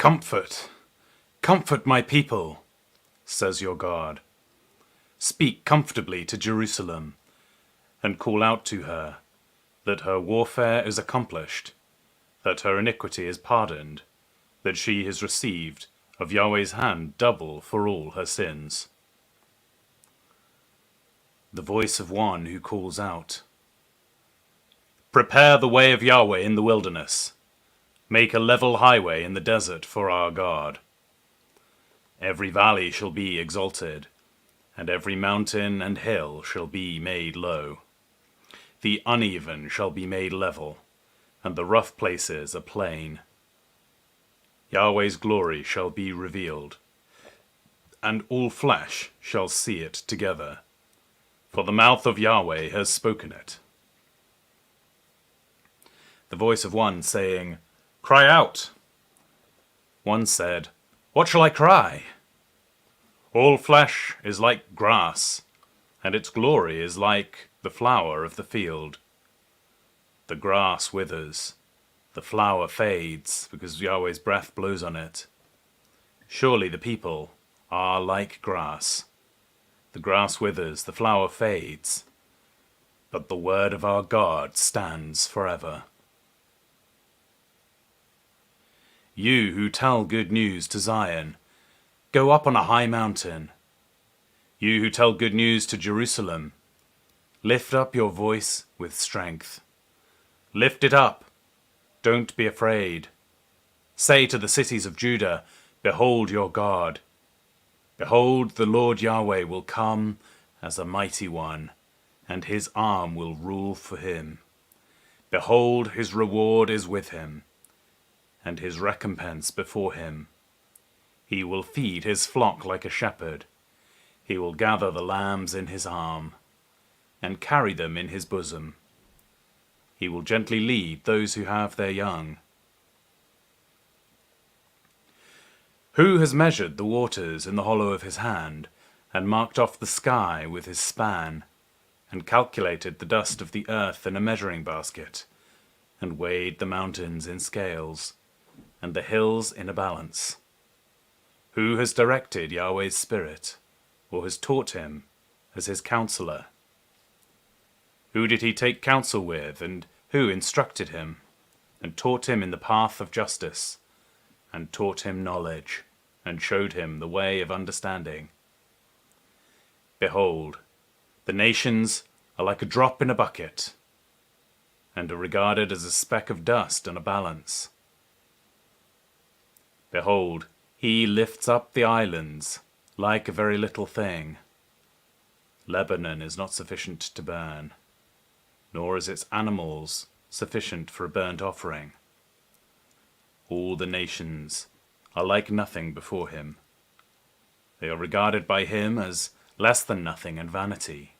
Comfort, comfort my people, says your God. Speak comfortably to Jerusalem, and call out to her that her warfare is accomplished, that her iniquity is pardoned, that she has received of Yahweh's hand double for all her sins. The voice of one who calls out, Prepare the way of Yahweh in the wilderness. Make a level highway in the desert for our God. Every valley shall be exalted, and every mountain and hill shall be made low. The uneven shall be made level, and the rough places a plain. Yahweh's glory shall be revealed, and all flesh shall see it together, for the mouth of Yahweh has spoken it. The voice of one saying, Cry out! One said, What shall I cry? All flesh is like grass, and its glory is like the flower of the field. The grass withers, the flower fades, because Yahweh's breath blows on it. Surely the people are like grass. The grass withers, the flower fades, but the word of our God stands forever. You who tell good news to Zion, go up on a high mountain. You who tell good news to Jerusalem, lift up your voice with strength. Lift it up, don't be afraid. Say to the cities of Judah, Behold your God. Behold, the Lord Yahweh will come as a mighty one, and his arm will rule for him. Behold, his reward is with him, and his recompense before him. He will feed his flock like a shepherd. He will gather the lambs in his arm, and carry them in his bosom. He will gently lead those who have their young. Who has measured the waters in the hollow of his hand, and marked off the sky with his span, and calculated the dust of the earth in a measuring basket, and weighed the mountains in scales, and the hills in a balance? Who has directed Yahweh's spirit, or has taught him as his counselor? Who did he take counsel with, and who instructed him, and taught him in the path of justice, and taught him knowledge, and showed him the way of understanding? Behold, the nations are like a drop in a bucket, and are regarded as a speck of dust on a balance. Behold, he lifts up the islands like a very little thing. Lebanon is not sufficient to burn, nor is its animals sufficient for a burnt offering. All the nations are like nothing before him. They are regarded by him as less than nothing and vanity.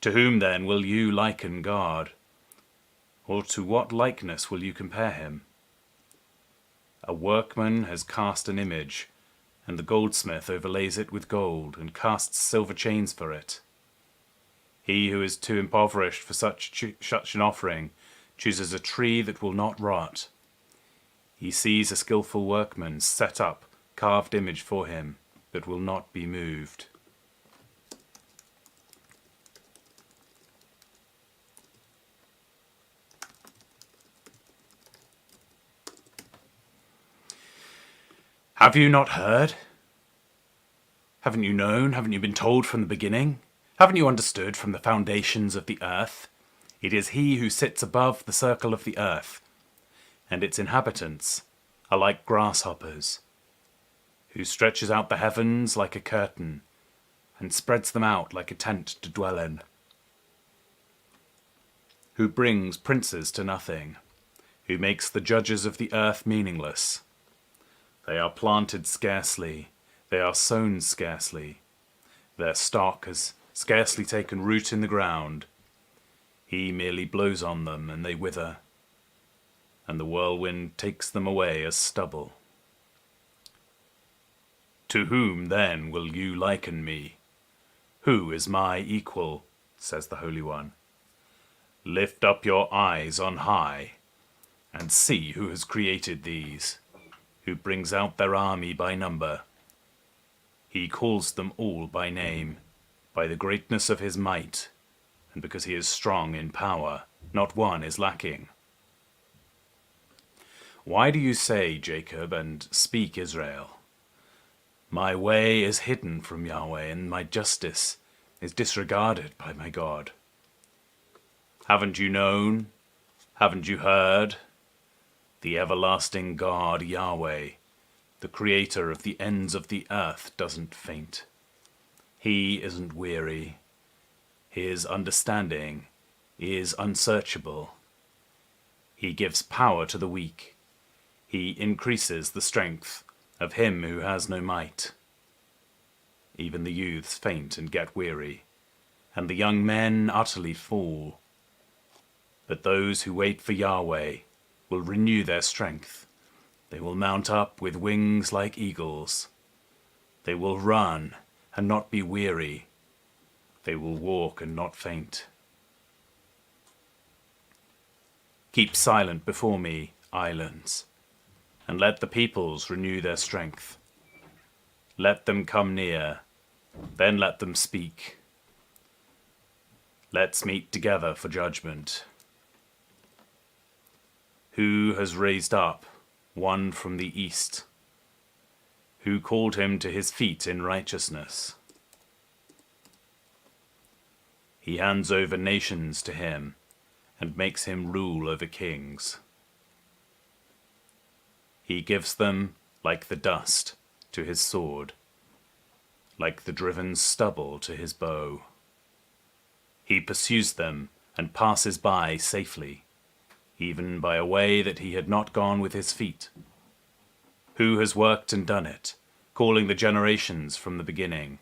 To whom then will you liken God? Or to what likeness will you compare him? A workman has cast an image, and the goldsmith overlays it with gold, and casts silver chains for it. He who is too impoverished for such an offering chooses a tree that will not rot. He sees a skillful workman set up carved image for him that will not be moved. Have you not heard? Haven't you known? Haven't you been told from the beginning? Haven't you understood from the foundations of the earth? It is he who sits above the circle of the earth, and its inhabitants are like grasshoppers, who stretches out the heavens like a curtain, and spreads them out like a tent to dwell in, who brings princes to nothing, who makes the judges of the earth meaningless. They are planted scarcely, they are sown scarcely. Their stock has scarcely taken root in the ground. He merely blows on them, and they wither, and the whirlwind takes them away as stubble. To whom then will you liken me? Who is my equal? Says the Holy One. Lift up your eyes on high, and see who has created these, who brings out their army by number. He calls them all by name, by the greatness of his might, and because he is strong in power, not one is lacking. Why do you say, Jacob, and speak, Israel? My way is hidden from Yahweh, and my justice is disregarded by my God. Haven't you known? Haven't you heard? The everlasting God, Yahweh, the creator of the ends of the earth, doesn't faint. He isn't weary. His understanding is unsearchable. He gives power to the weak. He increases the strength of him who has no might. Even the youths faint and get weary, and the young men utterly fall. But those who wait for Yahweh will renew their strength. They will mount up with wings like eagles. They will run and not be weary. They will walk and not faint. Keep silent before me, islands, and let the peoples renew their strength. Let them come near, then let them speak. Let's meet together for judgment. Who has raised up one from the east? Who called him to his feet in righteousness? He hands over nations to him and makes him rule over kings. He gives them like the dust to his sword, like the driven stubble to his bow. He pursues them and passes by safely, even by a way that he had not gone with his feet. Who has worked and done it, calling the generations from the beginning?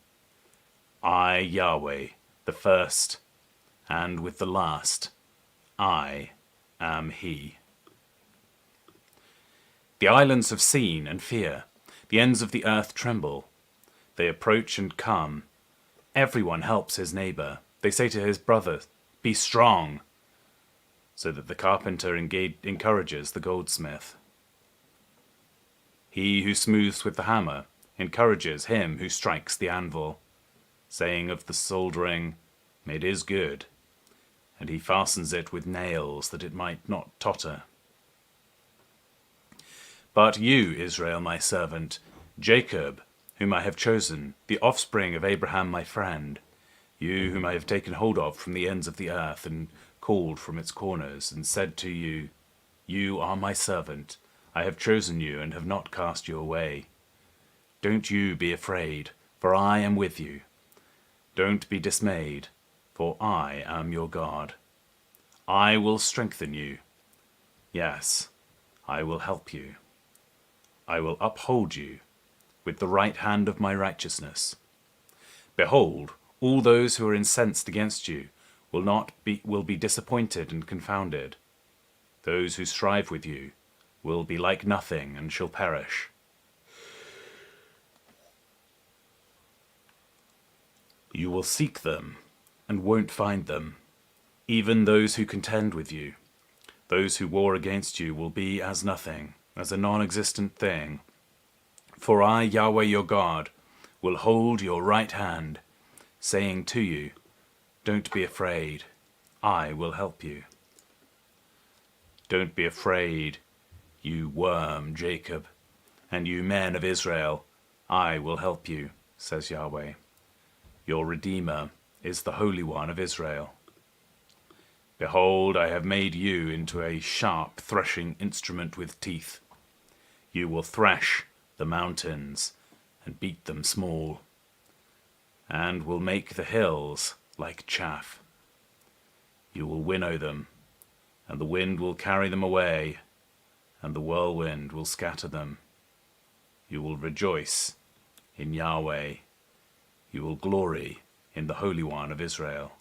I, Yahweh, the first, and with the last, I am he. The islands have seen and fear. The ends of the earth tremble. They approach and come. Everyone helps his neighbor. They say to his brother, "Be strong," so that the carpenter encourages the goldsmith. He who smooths with the hammer encourages him who strikes the anvil, saying of the soldering, "It is good," and he fastens it with nails that it might not totter. But you, Israel, my servant, Jacob, whom I have chosen, the offspring of Abraham my friend, you whom I have taken hold of from the ends of the earth and called from its corners, and said to you, "You are my servant, I have chosen you and have not cast you away. Don't you be afraid, for I am with you. Don't be dismayed, for I am your God. I will strengthen you. Yes, I will help you. I will uphold you with the right hand of my righteousness. Behold, all those who are incensed against you will be disappointed and confounded. Those who strive with you will be like nothing and shall perish. You will seek them and won't find them, even those who contend with you. Those who war against you will be as nothing, as a non-existent thing. For I, Yahweh your God, will hold your right hand, saying to you, "Don't be afraid, I will help you." Don't be afraid, you worm Jacob, and you men of Israel, I will help you, says Yahweh. Your Redeemer is the Holy One of Israel. Behold, I have made you into a sharp threshing instrument with teeth. You will thresh the mountains and beat them small, and will make the hills like chaff. You will winnow them, and the wind will carry them away, and the whirlwind will scatter them. You will rejoice in Yahweh. You will glory in the Holy One of Israel.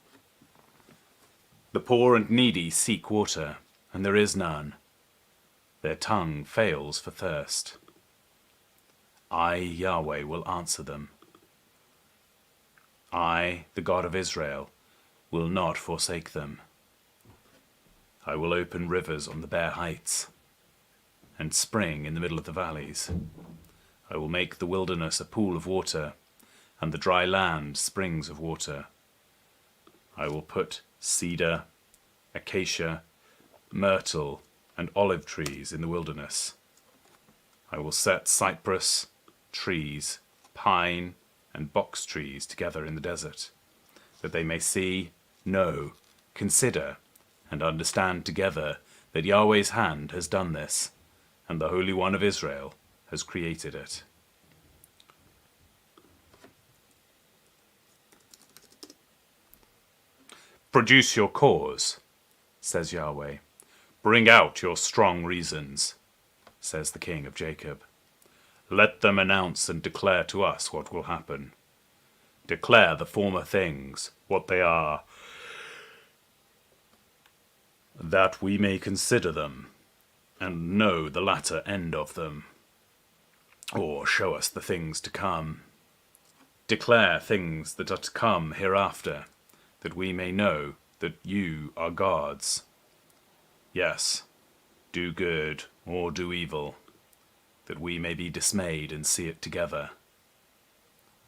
The poor and needy seek water, and there is none. Their tongue fails for thirst. I, Yahweh, will answer them. I, the God of Israel, will not forsake them. I will open rivers on the bare heights. and spring in the middle of the valleys. I will make the wilderness a pool of water, and the dry land springs of water. I will put cedar, acacia, myrtle, and olive trees in the wilderness. I will set cypress, trees, pine, and box trees together in the desert, that they may see, know, consider, and understand together that Yahweh's hand has done this, and the Holy One of Israel has created it. Produce your cause, says Yahweh. Bring out your strong reasons, says the King of Jacob. Let them announce and declare to us what will happen. Declare the former things, what they are, that we may consider them, and know the latter end of them, or show us the things to come. Declare things that are to come hereafter, that we may know that you are gods. Yes, do good or do evil, that we may be dismayed and see it together.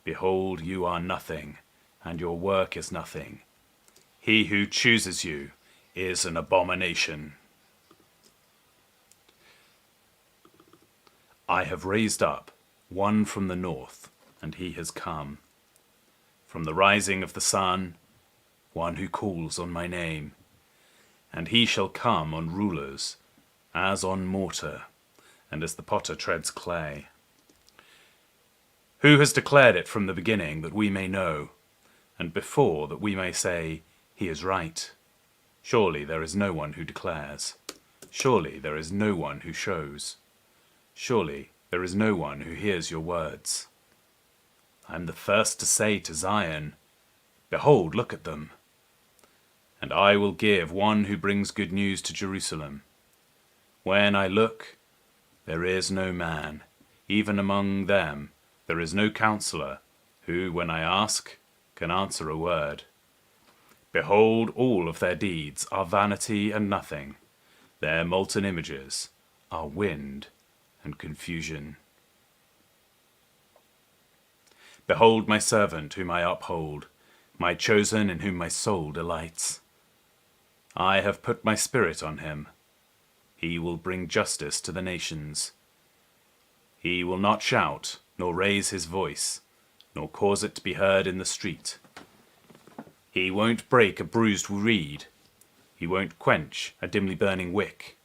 Behold, you are nothing, and your work is nothing. He who chooses you is an abomination. I have raised up one from the north, and he has come. From the rising of the sun, one who calls on my name. And he shall come on rulers, as on mortar, and as the potter treads clay. Who has declared it from the beginning, that we may know, and before, that we may say, he is right? Surely there is no one who declares. Surely there is no one who shows. Surely there is no one who hears your words. I am the first to say to Zion, behold, look at them. And I will give one who brings good news to Jerusalem. When I look, there is no man, even among them there is no counselor, who, when I ask, can answer a word. Behold, all of their deeds are vanity and nothing. Their molten images are wind and confusion. Behold my servant whom I uphold, my chosen in whom my soul delights. I have put my spirit on him. He will bring justice to the nations. He will not shout, nor raise his voice, nor cause it to be heard in the street. He won't break a bruised reed. He won't quench a dimly burning wick.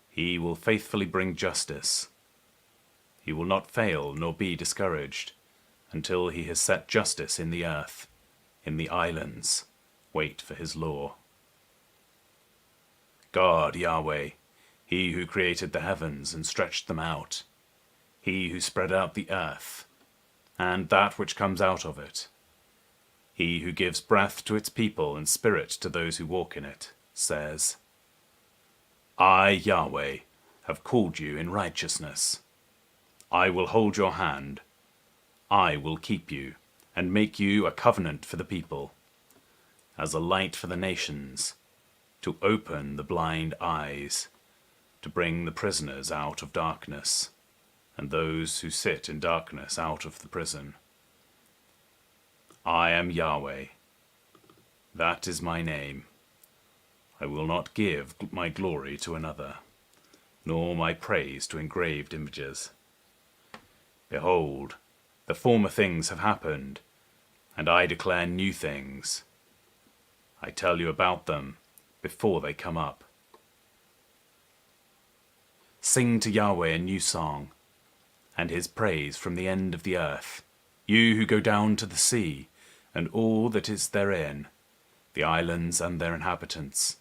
He will faithfully bring justice. He will not fail nor be discouraged, until he has set justice in the earth, in the islands. Wait for his law. God, Yahweh, he who created the heavens and stretched them out, he who spread out the earth, and that which comes out of it, he who gives breath to its people and spirit to those who walk in it, says, I, Yahweh, have called you in righteousness. I will hold your hand. I will keep you, and make you a covenant for the people, as a light for the nations, to open the blind eyes, to bring the prisoners out of darkness, and those who sit in darkness out of the prison. I am Yahweh. That is my name. I will not give my glory to another, nor my praise to engraved images. Behold, the former things have happened, and I declare new things. I tell you about them before they come up. Sing to Yahweh a new song, and his praise from the end of the earth, you who go down to the sea, and all that is therein, the islands and their inhabitants.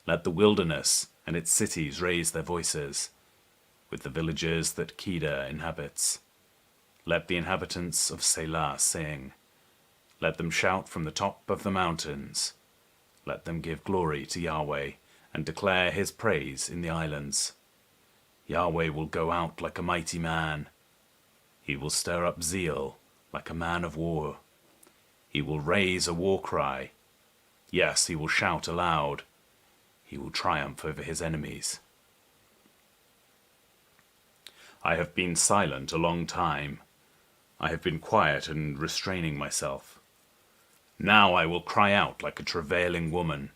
Let the wilderness and its cities raise their voices, with the villages that Kedar inhabits. Let the inhabitants of Selah sing. Let them shout from the top of the mountains. Let them give glory to Yahweh, and declare his praise in the islands. Yahweh will go out like a mighty man. He will stir up zeal like a man of war. He will raise a war cry. Yes, he will shout aloud. He will triumph over his enemies. I have been silent a long time. I have been quiet and restraining myself. Now I will cry out like a travailing woman.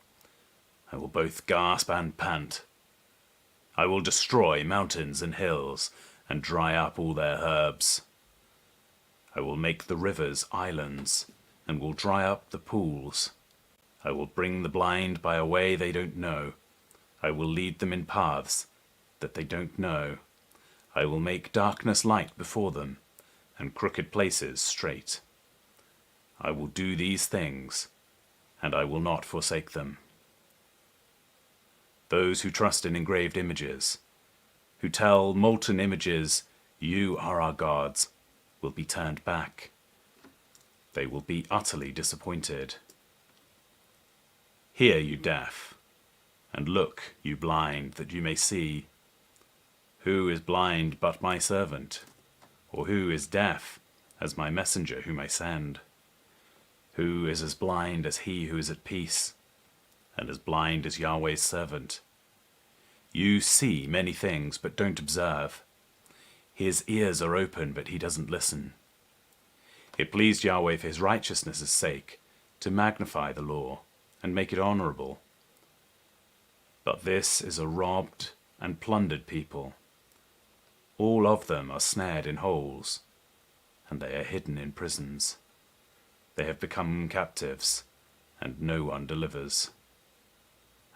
I will both gasp and pant. I will destroy mountains and hills and dry up all their herbs. I will make the rivers islands and will dry up the pools. I will bring the blind by a way they don't know. I will lead them in paths that they don't know. I will make darkness light before them and crooked places straight. I will do these things, and I will not forsake them. Those who trust in engraved images, who tell molten images, "You are our gods," will be turned back. They will be utterly disappointed. Hear, you deaf, and look, you blind, that you may see. Who is blind but my servant? Or who is deaf as my messenger whom I send? Who is as blind as he who is at peace, and as blind as Yahweh's servant? You see many things, but don't observe. His ears are open, but he doesn't listen. It pleased Yahweh for his righteousness' sake to magnify the law and make it honorable. But this is a robbed and plundered people. All of them are snared in holes, and they are hidden in prisons. They have become captives, and no one delivers,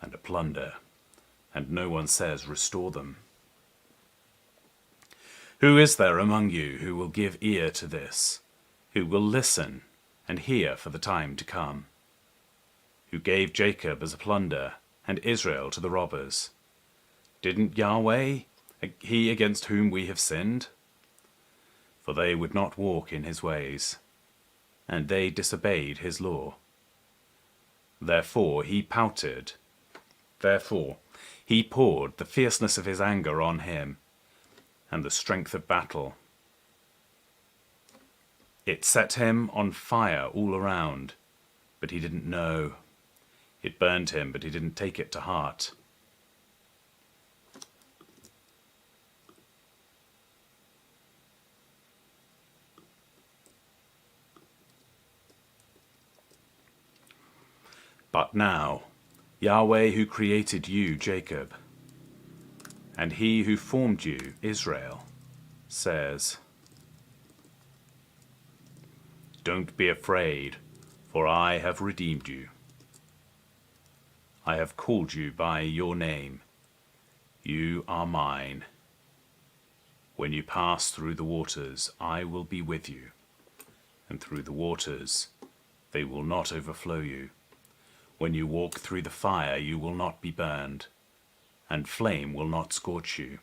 and a plunder, and no one says, "Restore them." Who is there among you who will give ear to this, who will listen and hear for the time to come? Who gave Jacob as a plunder and Israel to the robbers? Didn't Yahweh, he against whom we have sinned? For they would not walk in his ways, and they disobeyed his law. Therefore he pouted. Therefore he poured the fierceness of his anger on him, and the strength of battle. It set him on fire all around, but he didn't know. It burned him, but he didn't take it to heart. But now, Yahweh who created you, Jacob, and he who formed you, Israel, says, "Don't be afraid, for I have redeemed you. I have called you by your name. You are mine. When you pass through the waters, I will be with you, and through the waters, they will not overflow you. When you walk through the fire, you will not be burned, and flame will not scorch you.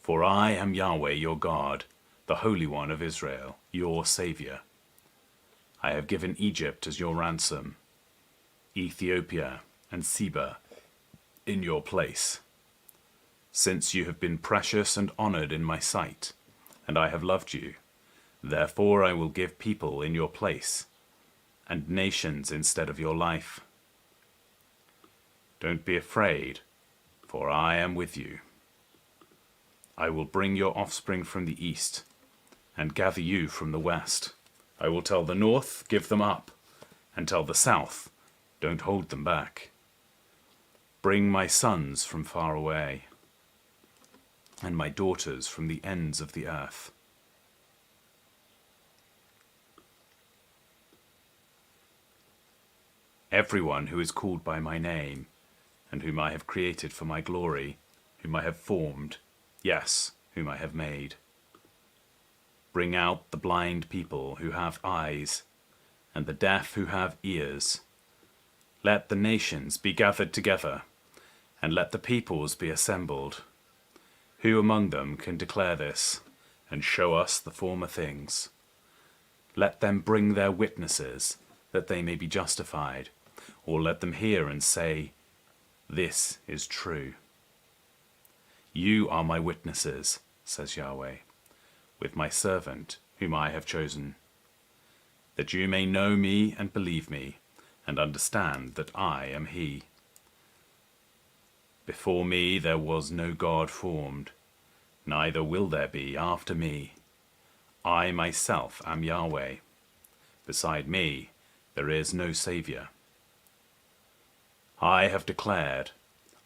For I am Yahweh your God, the Holy One of Israel, your Saviour. I have given Egypt as your ransom, Ethiopia and Seba in your place. Since you have been precious and honored in my sight, and I have loved you, therefore I will give people in your place, and nations instead of your life. Don't be afraid, for I am with you. I will bring your offspring from the east, and gather you from the west. I will tell the north, give them up, and tell the south, don't hold them back. Bring my sons from far away, and my daughters from the ends of the earth. Everyone who is called by my name, and whom I have created for my glory, whom I have formed, yes, whom I have made. Bring out the blind people who have eyes, and the deaf who have ears. Let the nations be gathered together, and let the peoples be assembled. Who among them can declare this, and show us the former things? Let them bring their witnesses, that they may be justified, or let them hear and say, "This is true." You are my witnesses, says Yahweh, with my servant whom I have chosen, that you may know me and believe me, and understand that I am he. Before me there was no God formed, neither will there be after me. I myself am Yahweh. Beside me there is no Saviour. I have declared,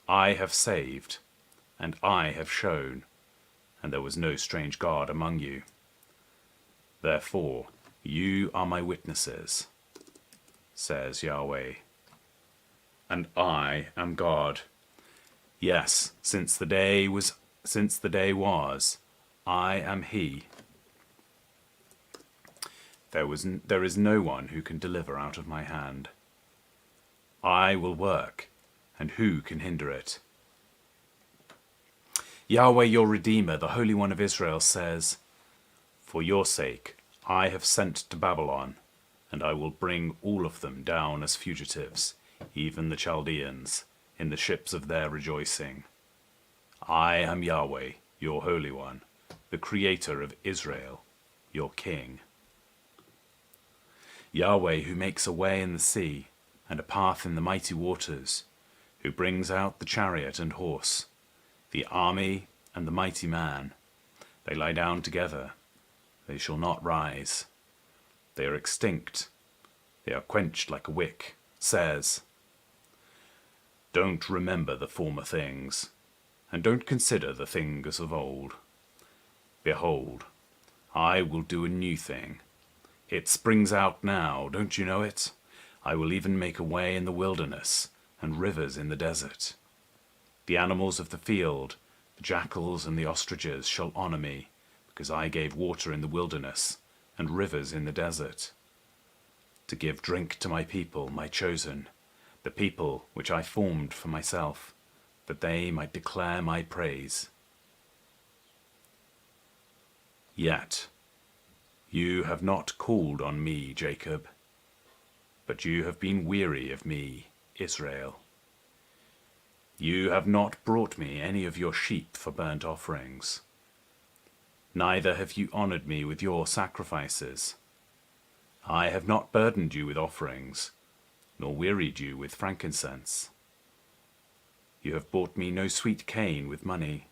I have saved, and I have shown, and there was no strange God among you. Therefore you are my witnesses, says Yahweh, and I am God. Yes, since the day was, I am He. There is no one who can deliver out of my hand. I will work, and who can hinder it? Yahweh your Redeemer, the Holy One of Israel, says, For your sake I have sent to Babylon, and I will bring all of them down as fugitives, even the Chaldeans, in the ships of their rejoicing. I am Yahweh, your Holy One, the Creator of Israel, your King. Yahweh, who makes a way in the sea and a path in the mighty waters, who brings out the chariot and horse, the army and the mighty man. They lie down together. They shall not rise. They are extinct. They are quenched like a wick, says, Don't remember the former things, and don't consider the things of old. Behold, I will do a new thing. It springs out now, don't you know it? I will even make a way in the wilderness and rivers in the desert. The animals of the field, the jackals and the ostriches shall honor me, because I gave water in the wilderness and rivers in the desert, to give drink to my people, my chosen, the people which I formed for myself, that they might declare my praise. Yet you have not called on me, Jacob, but you have been weary of me, Israel. You have not brought me any of your sheep for burnt offerings, neither have you honored me with your sacrifices. I have not burdened you with offerings, nor wearied you with frankincense. You have bought me no sweet cane with money,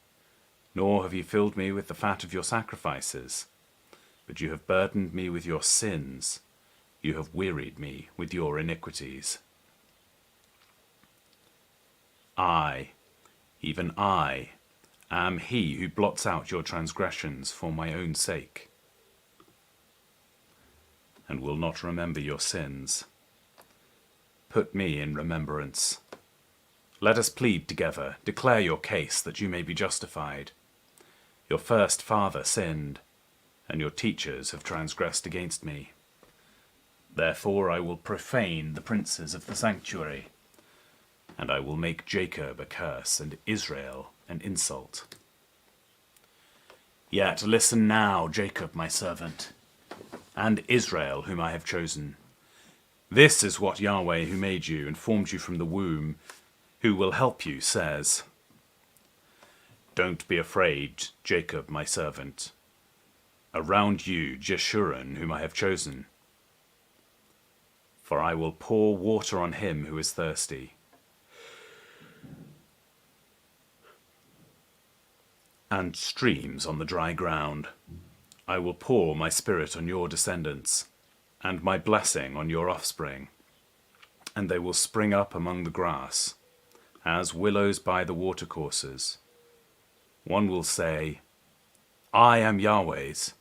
nor have you filled me with the fat of your sacrifices. But you have burdened me with your sins. You have wearied me with your iniquities. I, even I, am he who blots out your transgressions for my own sake, and will not remember your sins. Put me in remembrance. Let us plead together. Declare your case, that you may be justified. Your first father sinned, and your teachers have transgressed against me. Therefore I will profane the princes of the sanctuary, and I will make Jacob a curse and Israel an insult. Yet listen now, Jacob my servant, and Israel whom I have chosen. This is what Yahweh, who made you and formed you from the womb, who will help you, says. Don't be afraid, Jacob my servant. Around you, Jeshurun, whom I have chosen. For I will pour water on him who is thirsty, and streams on the dry ground. I will pour my spirit on your descendants, and my blessing on your offspring, and they will spring up among the grass, as willows by the watercourses. One will say, I am Yahweh's.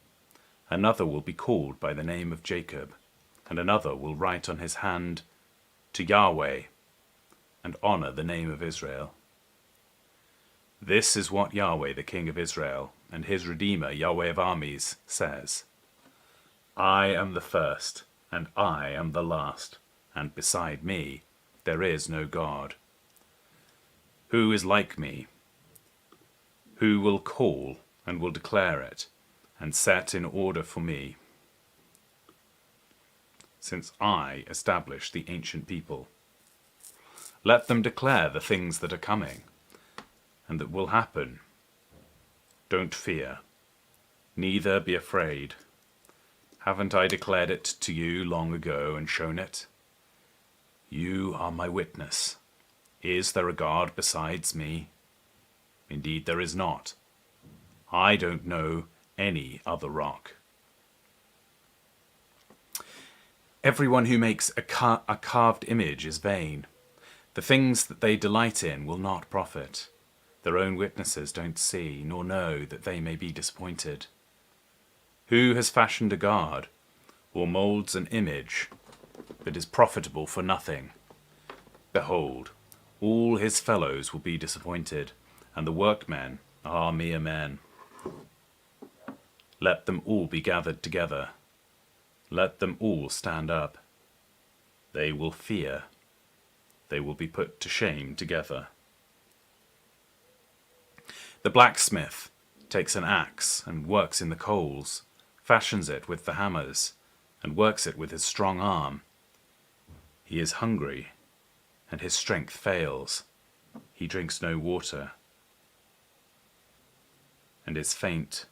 Another will be called by the name of Jacob, and another will write on his hand, to Yahweh, and honor the name of Israel. This is what Yahweh, the King of Israel, and his Redeemer, Yahweh of armies, says. I am the first, and I am the last, and beside me there is no God. Who is like me? Who will call and will declare it, and set in order for me? Since I established the ancient people, let them declare the things that are coming, and that will happen. Don't fear, neither be afraid. Haven't I declared it to you long ago and shown it? You are my witness. Is there a God besides me? Indeed there is not. I don't know any other rock. Everyone who makes a carved image is vain. The things that they delight in will not profit. Their own witnesses don't see, nor know that they may be disappointed. Who has fashioned a god, or molds an image that is profitable for nothing? Behold, all his fellows will be disappointed, and the workmen are mere men. Let them all be gathered together. Let them all stand up. They will fear. They will be put to shame together. The blacksmith takes an axe and works in the coals, fashions it with the hammers, and works it with his strong arm. He is hungry, and his strength fails. He drinks no water, and is faint.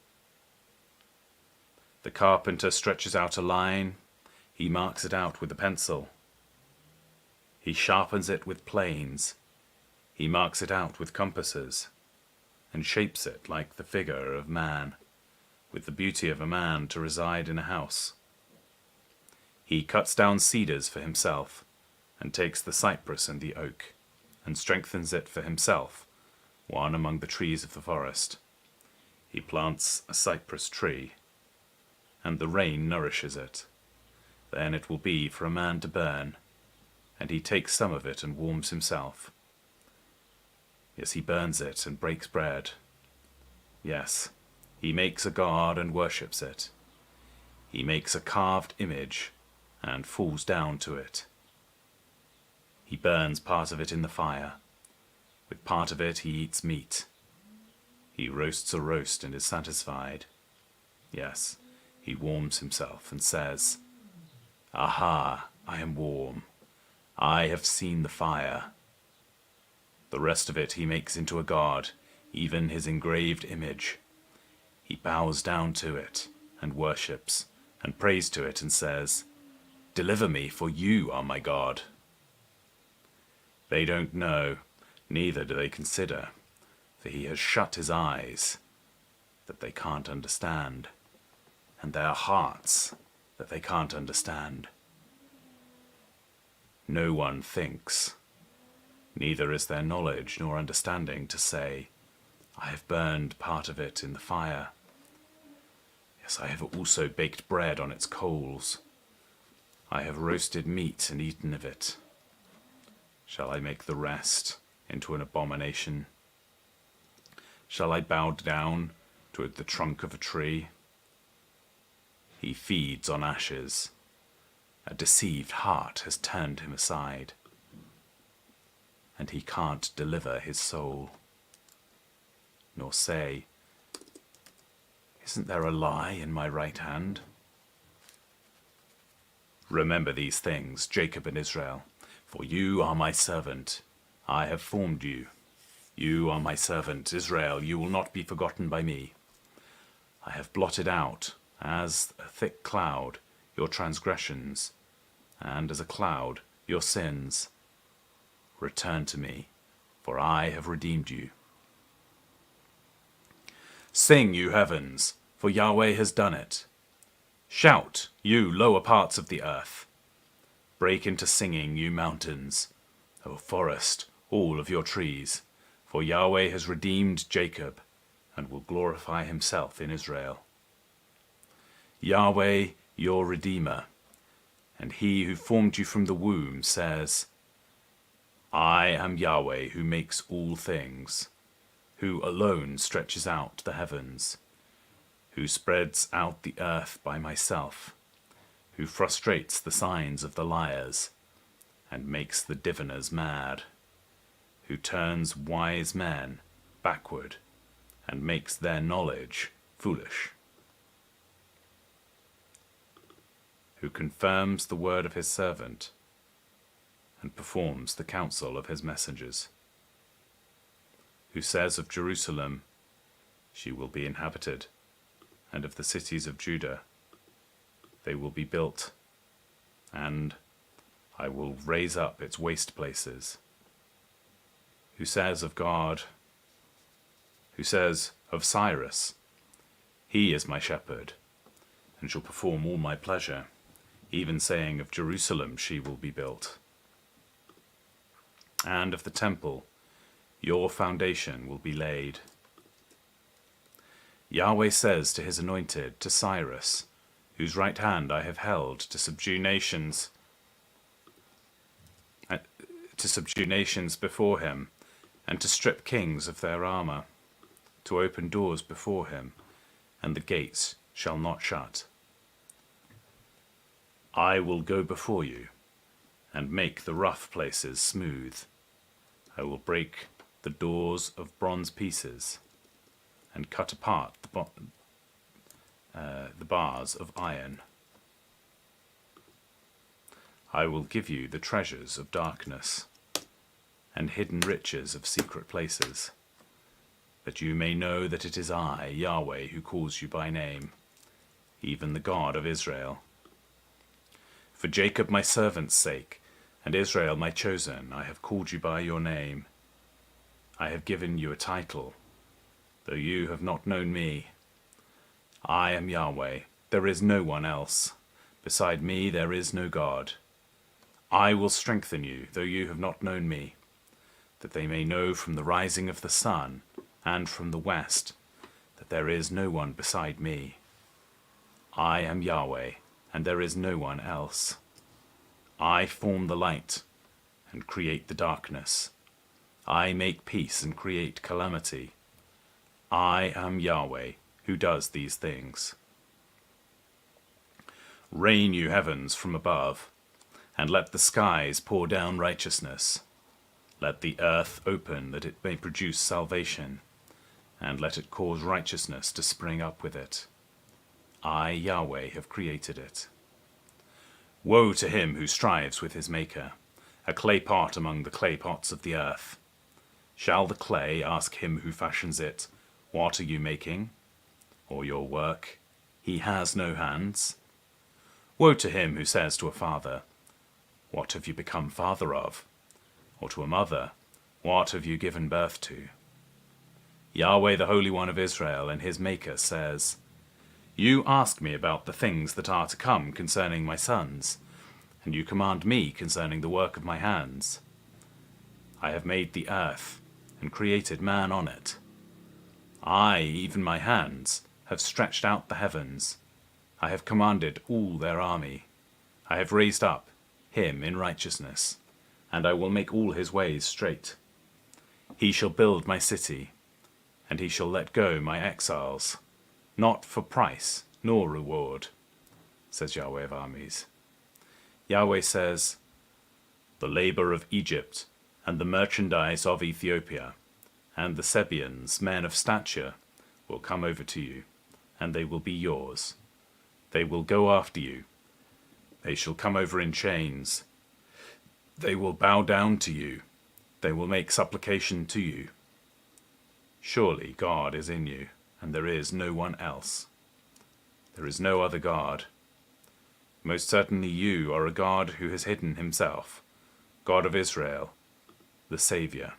The carpenter stretches out a line. He marks it out with a pencil. He sharpens it with planes. He marks it out with compasses, and shapes it like the figure of man, with the beauty of a man to reside in a house. He cuts down cedars for himself, and takes the cypress and the oak, and strengthens it for himself, one among the trees of the forest. He plants a cypress tree, and the rain nourishes it. Then it will be for a man to burn, and he takes some of it and warms himself. Yes, he burns it and breaks bread. Yes, he makes a god and worships it. He makes a carved image and falls down to it. He burns part of it in the fire. With part of it he eats meat. He roasts a roast and is satisfied. Yes, he warms himself and says, "Aha, I am warm. I have seen the fire." The rest of it he makes into a god, even his engraved image. He bows down to it and worships and prays to it and says, "Deliver me, for you are my God." They don't know, neither do they consider, for he has shut his eyes that they can't understand, and their hearts that they can't understand. No one thinks, neither is there knowledge nor understanding to say, "I have burned part of it in the fire. Yes, I have also baked bread on its coals. I have roasted meat and eaten of it. Shall I make the rest into an abomination? Shall I bow down to the trunk of a tree?" He feeds on ashes. A deceived heart has turned him aside, and he can't deliver his soul, nor say, "Isn't there a lie in my right hand?" Remember these things, Jacob and Israel, for you are my servant. I have formed you. You are my servant, Israel. You will not be forgotten by me. I have blotted out, as a thick cloud, your transgressions, and as a cloud, your sins. Return to me, for I have redeemed you. Sing, you heavens, for Yahweh has done it. Shout, you lower parts of the earth. Break into singing, you mountains, O forest, all of your trees, for Yahweh has redeemed Jacob and will glorify himself in Israel. Yahweh, your Redeemer, and he who formed you from the womb says, "I am Yahweh who makes all things, who alone stretches out the heavens, who spreads out the earth by myself, who frustrates the signs of the liars and makes the diviners mad, who turns wise men backward and makes their knowledge foolish, who confirms the word of his servant and performs the counsel of his messengers, who says of Jerusalem, she will be inhabited, and of the cities of Judah, they will be built, and I will raise up its waste places, who says of God, who says of Cyrus, He is my shepherd, and shall perform all my pleasure, even saying of Jerusalem she will be built. And of the temple, your foundation will be laid. Yahweh says to his anointed, to Cyrus, whose right hand I have held to subdue nations before him, and to strip kings of their armor, to open doors before him, and the gates shall not shut. I will go before you, and make the rough places smooth. I will break the doors of bronze pieces, and cut apart the bars of iron. I will give you the treasures of darkness, and hidden riches of secret places, that you may know that it is I, Yahweh, who calls you by name, even the God of Israel. For Jacob my servant's sake, and Israel my chosen, I have called you by your name. I have given you a title, though you have not known me. I am Yahweh, there is no one else. Beside me there is no God. I will strengthen you, though you have not known me, that they may know from the rising of the sun and from the west that there is no one beside me. I am Yahweh, and there is no one else. I form the light and create the darkness. I make peace and create calamity. I am Yahweh, who does these things. Rain, you heavens, from above, and let the skies pour down righteousness. Let the earth open, that it may produce salvation, and let it cause righteousness to spring up with it. I, Yahweh, have created it. Woe to him who strives with his maker, a clay pot among the clay pots of the earth. Shall the clay ask him who fashions it, what are you making? Or your work, he has no hands? Woe to him who says to a father, what have you become father of? Or to a mother, what have you given birth to? Yahweh, the Holy One of Israel, and his Maker, says, You ask me about the things that are to come concerning my sons, and you command me concerning the work of my hands. I have made the earth, and created man on it. I, even my hands, have stretched out the heavens. I have commanded all their army. I have raised up him in righteousness, and I will make all his ways straight. He shall build my city, and he shall let go my exiles, not for price nor reward, says Yahweh of armies. Yahweh says, The labor of Egypt, and the merchandise of Ethiopia, and the Sabeans, men of stature, will come over to you, and they will be yours. They will go after you. They shall come over in chains. They will bow down to you. They will make supplication to you. Surely God is in you, and there is no one else. There is no other God. Most certainly you are a God who has hidden himself, God of Israel, the Saviour.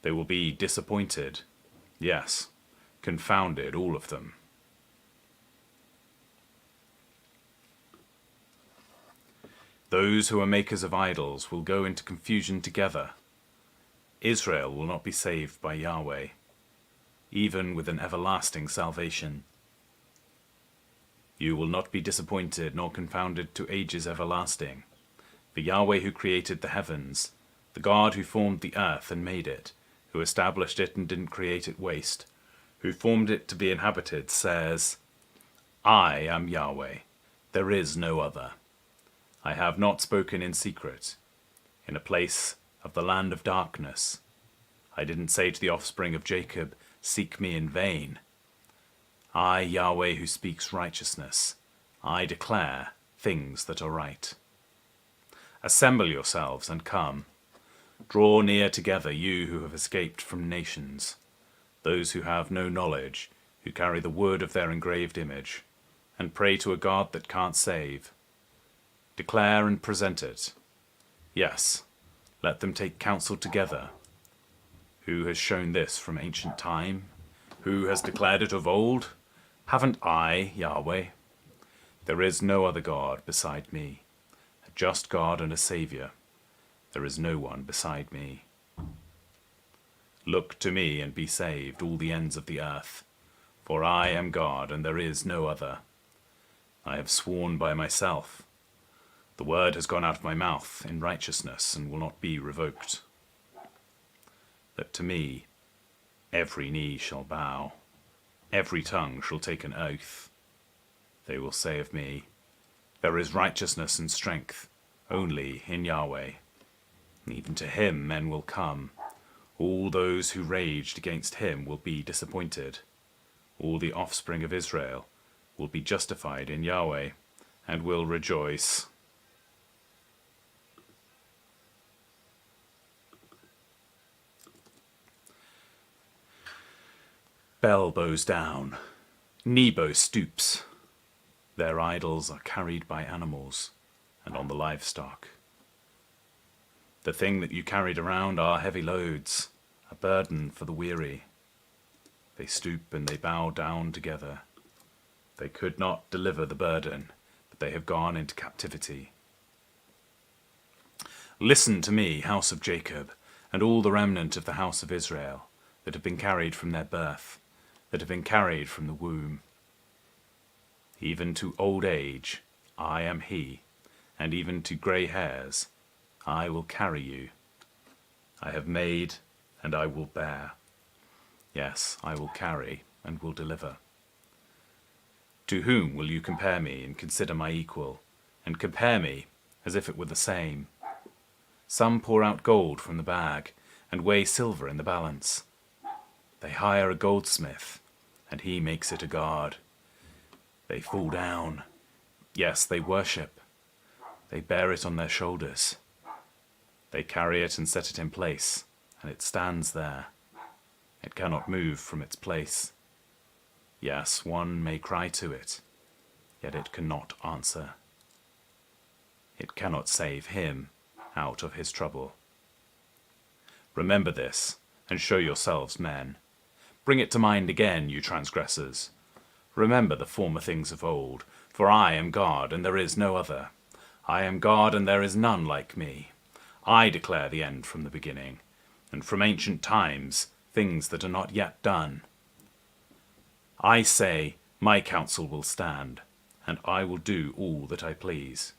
They will be disappointed, yes, confounded, all of them. Those who are makers of idols will go into confusion together. Israel will not be saved by Yahweh, even with an everlasting salvation. You will not be disappointed nor confounded to ages everlasting. For Yahweh who created the heavens, the God who formed the earth and made it, who established it and didn't create it waste, who formed it to be inhabited, says, I am Yahweh, there is no other. I have not spoken in secret, in a place of the land of darkness. I didn't say to the offspring of Jacob, Seek me in vain. I, Yahweh, who speaks righteousness, I declare things that are right. Assemble yourselves and come. Draw near together, you who have escaped from nations, those who have no knowledge, who carry the word of their engraved image, and pray to a God that can't save. Declare and present it. Yes, let them take counsel together. Who has shown this from ancient time? Who has declared it of old? Haven't I, Yahweh? There is no other God beside me, a just God and a Saviour. There is no one beside me. Look to me and be saved, all the ends of the earth, for I am God and there is no other. I have sworn by myself. The word has gone out of my mouth in righteousness and will not be revoked. That to me every knee shall bow, every tongue shall take an oath. They will say of me, there is righteousness and strength only in Yahweh. And even to him men will come. All those who raged against him will be disappointed. All the offspring of Israel will be justified in Yahweh and will rejoice. Bel bows down, Nebo stoops. Their idols are carried by animals and on the livestock. The thing that you carried around are heavy loads, a burden for the weary. They stoop and they bow down together. They could not deliver the burden, but they have gone into captivity. Listen to me, house of Jacob, and all the remnant of the house of Israel, that have been carried from their birth, that have been carried from the womb. Even to old age, I am he, and even to grey hairs, I will carry you. I have made, and I will bear. Yes, I will carry, and will deliver. To whom will you compare me, and consider my equal, and compare me as if it were the same? Some pour out gold from the bag, and weigh silver in the balance. They hire a goldsmith, and he makes it a guard. They fall down. Yes, they worship. They bear it on their shoulders. They carry it and set it in place, and it stands there. It cannot move from its place. Yes, one may cry to it, yet it cannot answer. It cannot save him out of his trouble. Remember this, and show yourselves men. Bring it to mind again, you transgressors. Remember the former things of old, for I am God, and there is no other. I am God, and there is none like me. I declare the end from the beginning, and from ancient times things that are not yet done. I say, my counsel will stand, and I will do all that I please.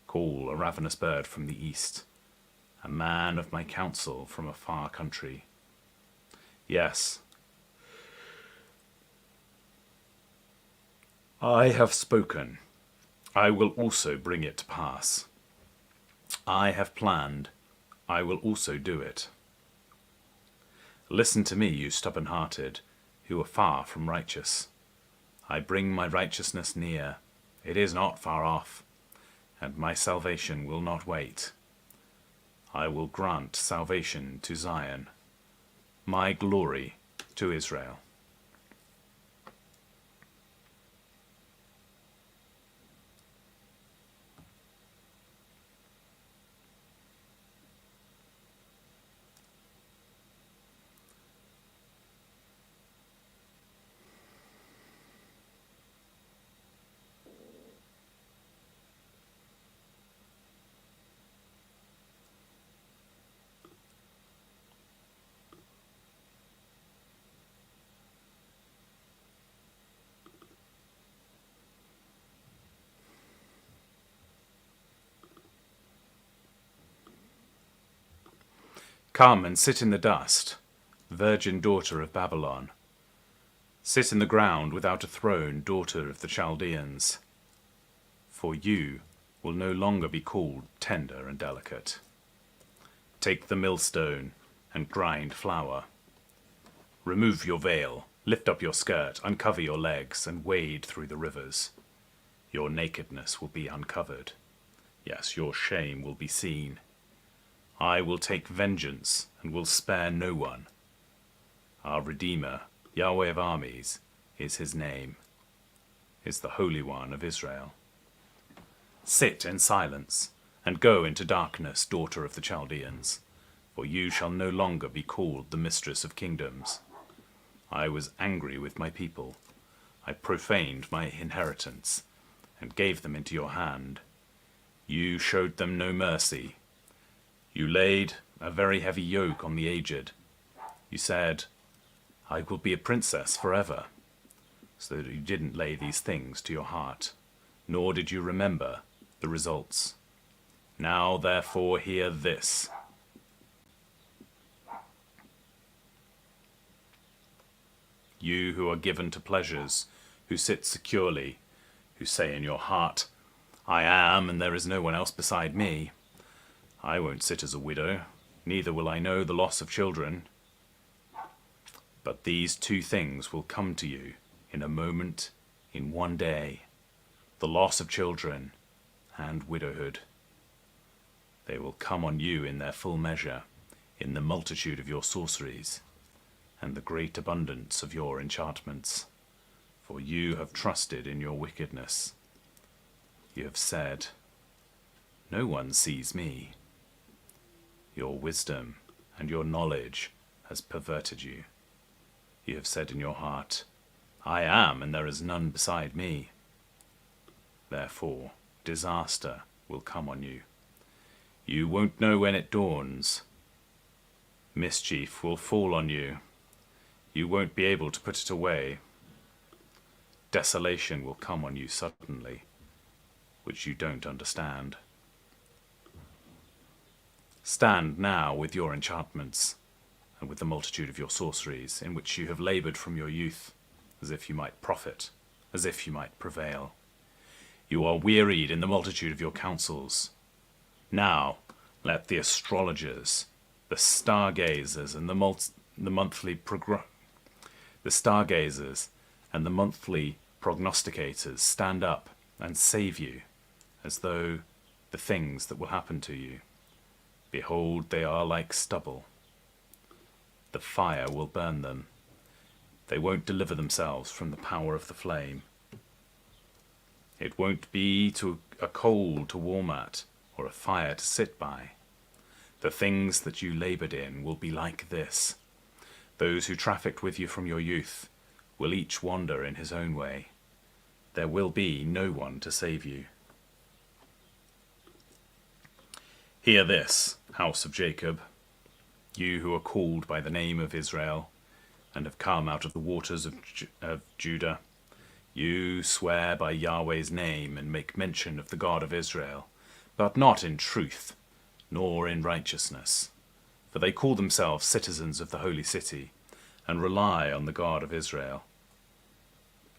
Call a ravenous bird from the east, a man of my counsel from a far country. Yes, I have spoken. I will also bring it to pass. I have planned. I will also do it. Listen to me, you stubborn-hearted, who are far from righteous. I bring my righteousness near. It is not far off, and my salvation will not wait. I will grant salvation to Zion, my glory to Israel. Come and sit in the dust, virgin daughter of Babylon. Sit in the ground without a throne, daughter of the Chaldeans. For you will no longer be called tender and delicate. Take the millstone and grind flour. Remove your veil, lift up your skirt, uncover your legs, and wade through the rivers. Your nakedness will be uncovered. Yes, your shame will be seen. I will take vengeance and will spare no one. Our Redeemer, Yahweh of armies, is his name, is the Holy One of Israel. Sit in silence and go into darkness, daughter of the Chaldeans, for you shall no longer be called the mistress of kingdoms. I was angry with my people, I profaned my inheritance and gave them into your hand. You showed them no mercy. You laid a very heavy yoke on the aged. You said, I will be a princess forever. So that you didn't lay these things to your heart, nor did you remember the results. Now therefore hear this. You who are given to pleasures, who sit securely, who say in your heart, I am, and there is no one else beside me. I won't sit as a widow, neither will I know the loss of children. But these two things will come to you in a moment, in one day, the loss of children and widowhood. They will come on you in their full measure, in the multitude of your sorceries, and the great abundance of your enchantments. For you have trusted in your wickedness. You have said, no one sees me. Your wisdom and your knowledge has perverted you. You have said in your heart, I am, and there is none beside me. Therefore, disaster will come on you. You won't know when it dawns. Mischief will fall on you. You won't be able to put it away. Desolation will come on you suddenly, which you don't understand. Stand now with your enchantments, and with the multitude of your sorceries, in which you have laboured from your youth, as if you might profit, as if you might prevail. You are wearied in the multitude of your counsels. Now let the astrologers, the stargazers, and the monthly prognosticators stand up and save you, as though the things that will happen to you. Behold, they are like stubble. The fire will burn them. They won't deliver themselves from the power of the flame. It won't be a coal to warm at, or a fire to sit by. The things that you laboured in will be like this. Those who trafficked with you from your youth will each wander in his own way. There will be no one to save you. Hear this, house of Jacob, you who are called by the name of Israel, and have come out of the waters of Judah. You swear by Yahweh's name and make mention of the God of Israel, but not in truth, nor in righteousness. For they call themselves citizens of the holy city, and rely on the God of Israel.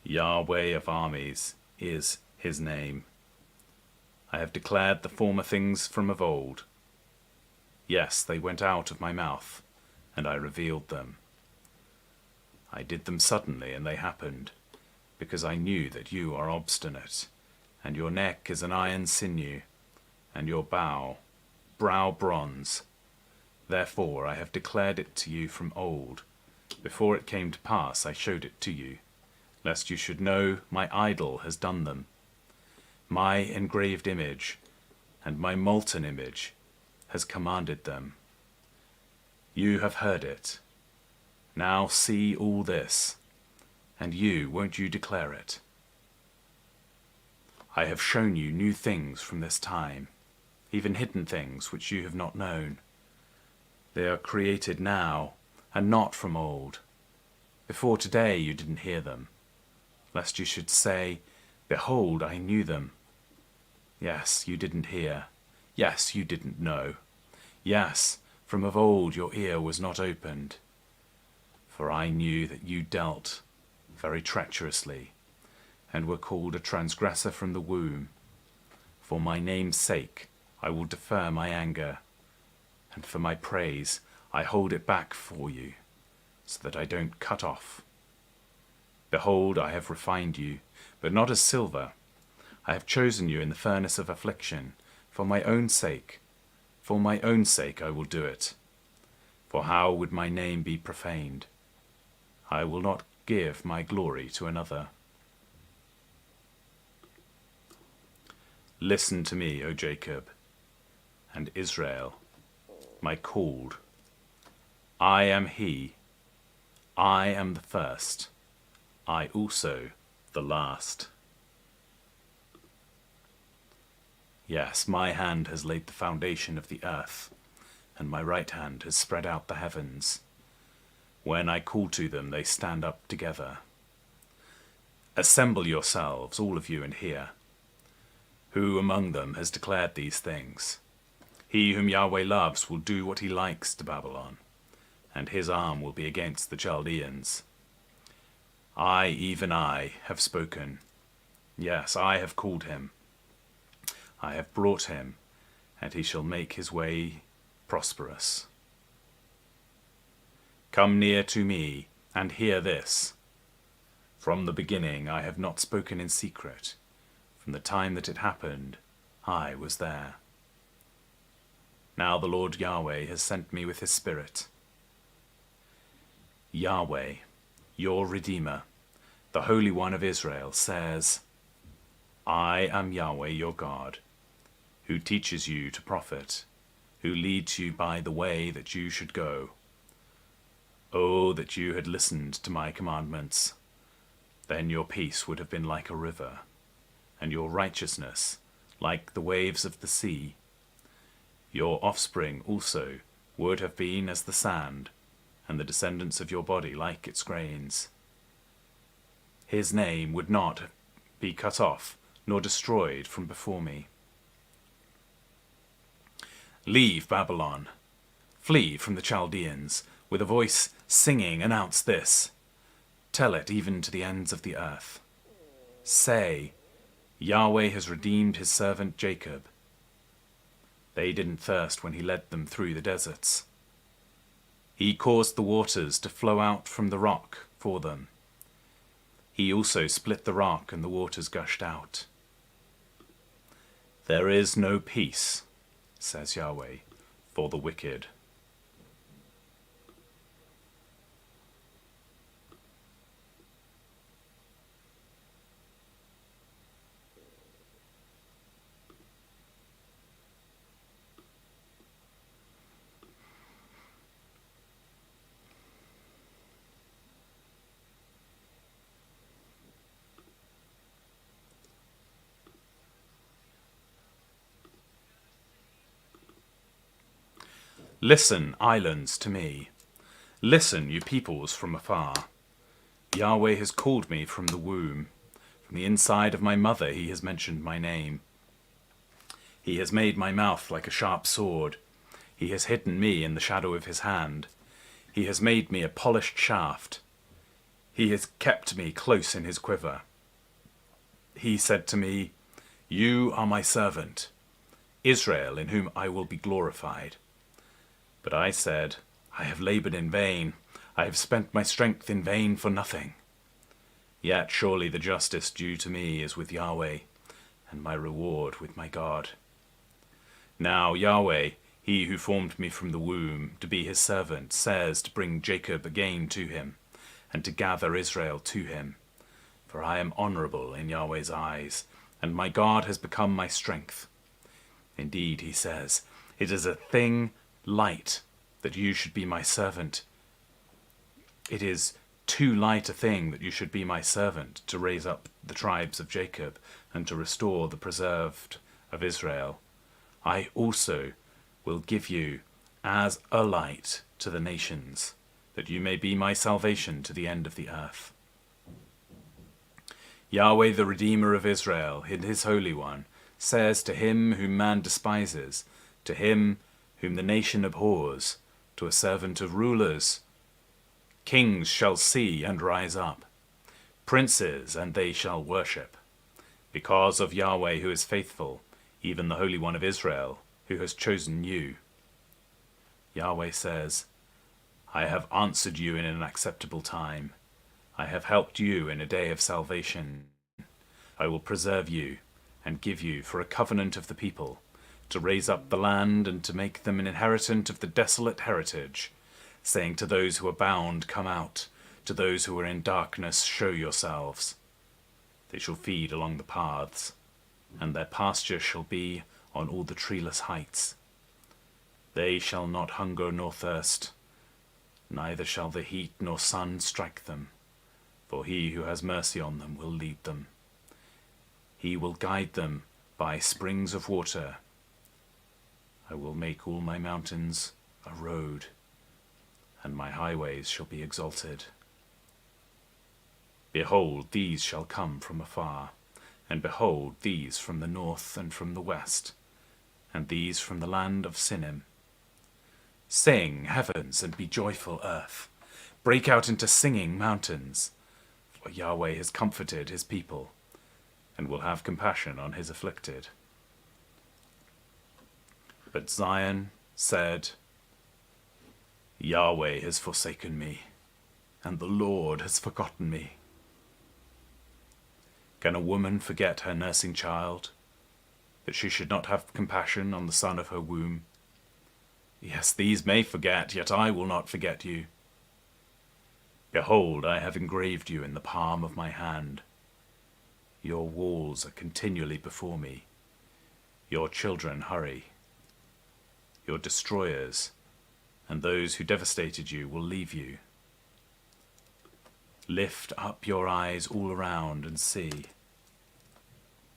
Yahweh of armies is his name. I have declared the former things from of old. Yes, they went out of my mouth, and I revealed them. I did them suddenly, and they happened, because I knew that you are obstinate, and your neck is an iron sinew, and your brow bronze. Therefore I have declared it to you from old. Before it came to pass I showed it to you, lest you should know my idol has done them. My engraved image and my molten image has commanded them. You have heard it. Now see all this, and won't you declare it? I have shown you new things from this time, even hidden things which you have not known. They are created now, and not from old. Before today you didn't hear them, lest you should say, behold, I knew them. Yes, you didn't hear. Yes, you didn't know. Yes, from of old your ear was not opened. For I knew that you dealt very treacherously, and were called a transgressor from the womb. For my name's sake I will defer my anger, and for my praise I hold it back for you, so that I don't cut off. Behold, I have refined you, but not as silver. I have chosen you in the furnace of affliction, for my own sake. For my own sake I will do it. For how would my name be profaned? I will not give my glory to another. Listen to me, O Jacob, and Israel, my called. I am he. I am the first. I also the last. Yes, my hand has laid the foundation of the earth, and my right hand has spread out the heavens. When I call to them, they stand up together. Assemble yourselves, all of you, and hear. Who among them has declared these things? He whom Yahweh loves will do what he likes to Babylon, and his arm will be against the Chaldeans. I, even I, have spoken. Yes, I have called him. I have brought him, and he shall make his way prosperous. Come near to me, and hear this. From the beginning I have not spoken in secret. From the time that it happened, I was there. Now the Lord Yahweh has sent me with his Spirit. Yahweh, your Redeemer, the Holy One of Israel, says, I am Yahweh your God, who teaches you to profit, who leads you by the way that you should go. Oh, that you had listened to my commandments! Then your peace would have been like a river, and your righteousness like the waves of the sea. Your offspring also would have been as the sand, and the descendants of your body like its grains. His name would not be cut off, nor destroyed from before me. Leave Babylon, flee from the Chaldeans, with a voice singing announce this. Tell it even to the ends of the earth. Say, Yahweh has redeemed his servant Jacob. They didn't thirst when he led them through the deserts. He caused the waters to flow out from the rock for them. He also split the rock and the waters gushed out. There is no peace, says Yahweh, for the wicked. Listen, islands, to me. Listen, you peoples from afar. Yahweh has called me from the womb. From the inside of my mother he has mentioned my name. He has made my mouth like a sharp sword. He has hidden me in the shadow of his hand. He has made me a polished shaft. He has kept me close in his quiver. He said to me, You are my servant, Israel, in whom I will be glorified. But I said, I have labored in vain. I have spent my strength in vain for nothing. Yet surely the justice due to me is with Yahweh, and my reward with my God. Now Yahweh, he who formed me from the womb to be his servant, says to bring Jacob again to him, and to gather Israel to him. For I am honorable in Yahweh's eyes, and my God has become my strength. Indeed, he says, it is a thing light that you should be my servant. It is too light a thing that you should be my servant, to raise up the tribes of Jacob and to restore the preserved of Israel. I also will give you as a light to the nations, that you may be my salvation to the end of the earth. Yahweh, the Redeemer of Israel, in his Holy One, says to him whom man despises, to him whom the nation abhors, to a servant of rulers, Kings shall see and rise up, princes, and they shall worship, because of Yahweh who is faithful, even the Holy One of Israel, who has chosen you. Yahweh says, I have answered you in an acceptable time. I have helped you in a day of salvation. I will preserve you and give you for a covenant of the people, to raise up the land and to make them an inheritance of the desolate heritage, saying to those who are bound, Come out, to those who are in darkness, show yourselves. They shall feed along the paths, and their pasture shall be on all the treeless heights. They shall not hunger nor thirst, neither shall the heat nor sun strike them, For he who has mercy on them will lead them. He will guide them by springs of water. I will make all my mountains a road, and my highways shall be exalted. Behold, these shall come from afar, and behold, these from the north and from the west, and these from the land of Sinim. Sing, heavens, and be joyful, earth. Break out into singing, mountains. For Yahweh has comforted his people, and will have compassion on his afflicted. But Zion said, Yahweh has forsaken me, and the Lord has forgotten me. Can a woman forget her nursing child, that she should not have compassion on the son of her womb? Yes, these may forget, yet I will not forget you. Behold, I have engraved you in the palm of my hand. Your walls are continually before me. Your children hurry. Your destroyers and those who devastated you will leave you. Lift up your eyes all around and see.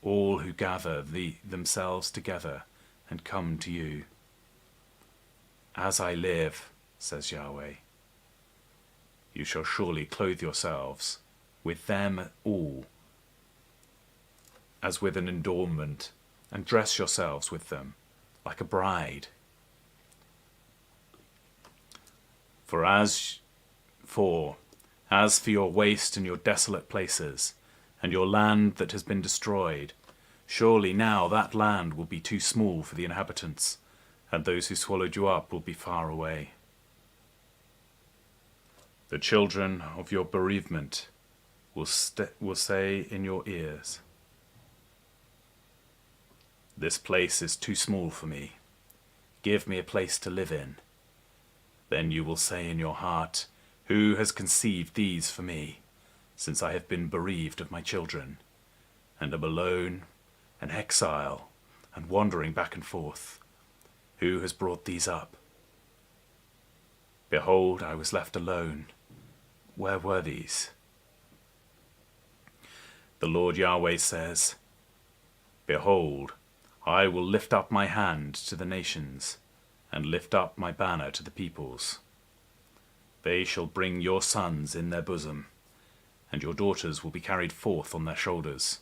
All who gather themselves together and come to you. As I live, says Yahweh, you shall surely clothe yourselves with them all, as with an adornment, and dress yourselves with them like a bride. As for your waste and your desolate places, and your land that has been destroyed, surely now that land will be too small for the inhabitants, and those who swallowed you up will be far away. The children of your bereavement will say in your ears, this place is too small for me. Give me a place to live in. Then you will say in your heart, who has conceived these for me, since I have been bereaved of my children, and am alone, an exile, and wandering back and forth? Who has brought these up? Behold, I was left alone. Where were these? The Lord Yahweh says, behold, I will lift up my hand to the nations, and lift up my banner to the peoples. They shall bring your sons in their bosom, and your daughters will be carried forth on their shoulders.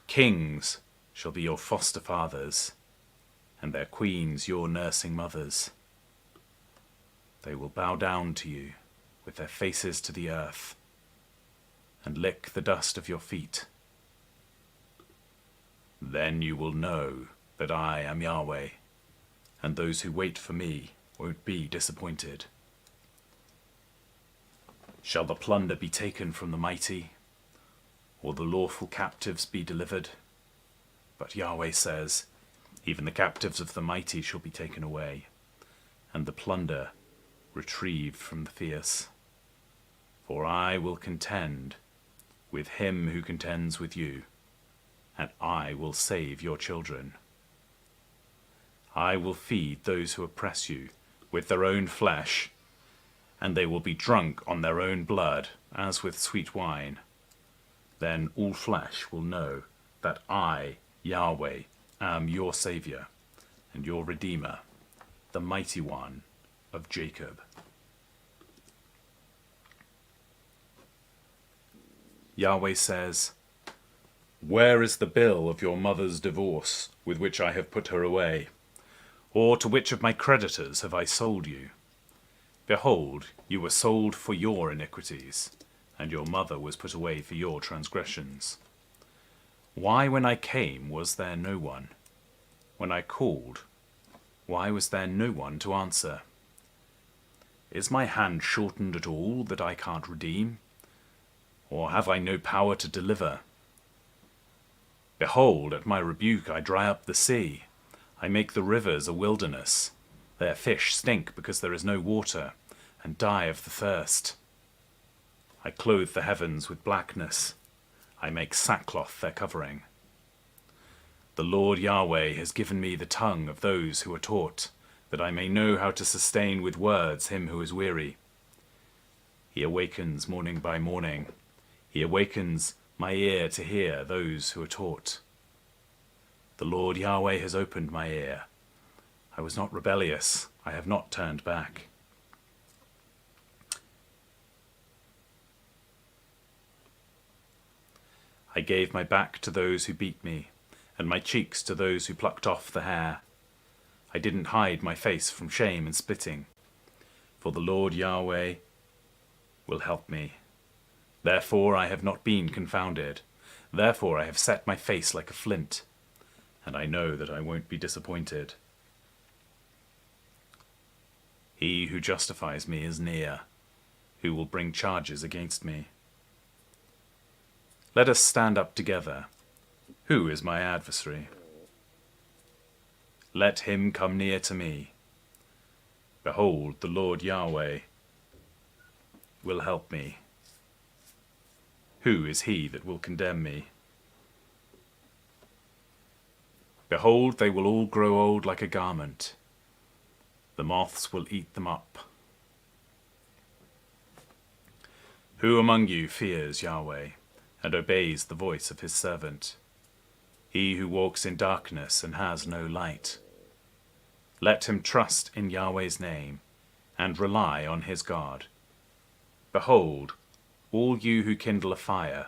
Kings shall be your foster fathers, and their queens your nursing mothers. They will bow down to you with their faces to the earth, and lick the dust of your feet. Then you will know that I am Yahweh, and those who wait for me won't be disappointed. Shall the plunder be taken from the mighty, or the lawful captives be delivered? But Yahweh says, even the captives of the mighty shall be taken away, and the plunder retrieved from the fierce. For I will contend with him who contends with you, and I will save your children. I will feed those who oppress you with their own flesh, and they will be drunk on their own blood, as with sweet wine. Then all flesh will know that I, Yahweh, am your Saviour, and your Redeemer, the Mighty One of Jacob. Yahweh says, where is the bill of your mother's divorce, with which I have put her away? Or to which of my creditors have I sold you? Behold, you were sold for your iniquities, and your mother was put away for your transgressions. Why, when I came, was there no one? When I called, why was there no one to answer? Is my hand shortened at all, that I can't redeem? Or have I no power to deliver? Behold, at my rebuke I dry up the sea. I make the rivers a wilderness. Their fish stink because there is no water, and die of the thirst. I clothe the heavens with blackness. I make sackcloth their covering. The Lord Yahweh has given me the tongue of those who are taught, that I may know how to sustain with words him who is weary. He awakens morning by morning. He awakens my ear to hear those who are taught. The Lord Yahweh has opened my ear. I was not rebellious. I have not turned back. I gave my back to those who beat me, and my cheeks to those who plucked off the hair. I didn't hide my face from shame and spitting, for the Lord Yahweh will help me. Therefore I have not been confounded. Therefore I have set my face like a flint, and I know that I won't be disappointed. He who justifies me is near, who will bring charges against me. Let us stand up together. Who is my adversary? Let him come near to me. Behold, the Lord Yahweh will help me. Who is he that will condemn me? Behold, they will all grow old like a garment. The moths will eat them up. Who among you fears Yahweh and obeys the voice of his servant? He who walks in darkness and has no light. Let him trust in Yahweh's name and rely on his God. Behold, all you who kindle a fire,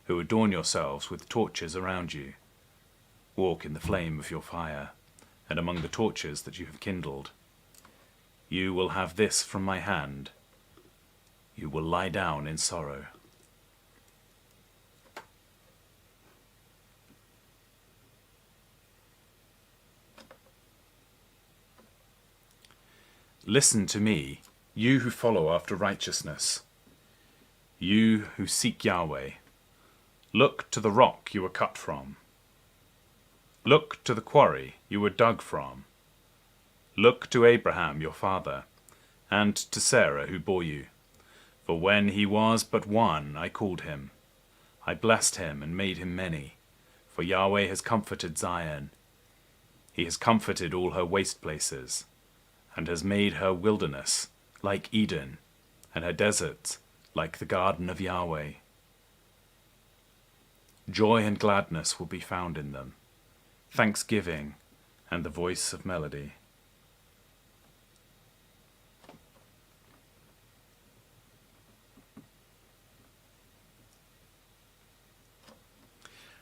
who adorn yourselves with torches around you, walk in the flame of your fire, and among the torches that you have kindled. You will have this from my hand. You will lie down in sorrow. Listen to me, you who follow after righteousness, you who seek Yahweh. Look to the rock you were cut from. Look to the quarry you were dug from. Look to Abraham your father, and to Sarah who bore you. For when he was but one, I called him. I blessed him and made him many. For Yahweh has comforted Zion. He has comforted all her waste places, and has made her wilderness like Eden, and her deserts like the garden of Yahweh. Joy and gladness will be found in them, thanksgiving and the voice of melody.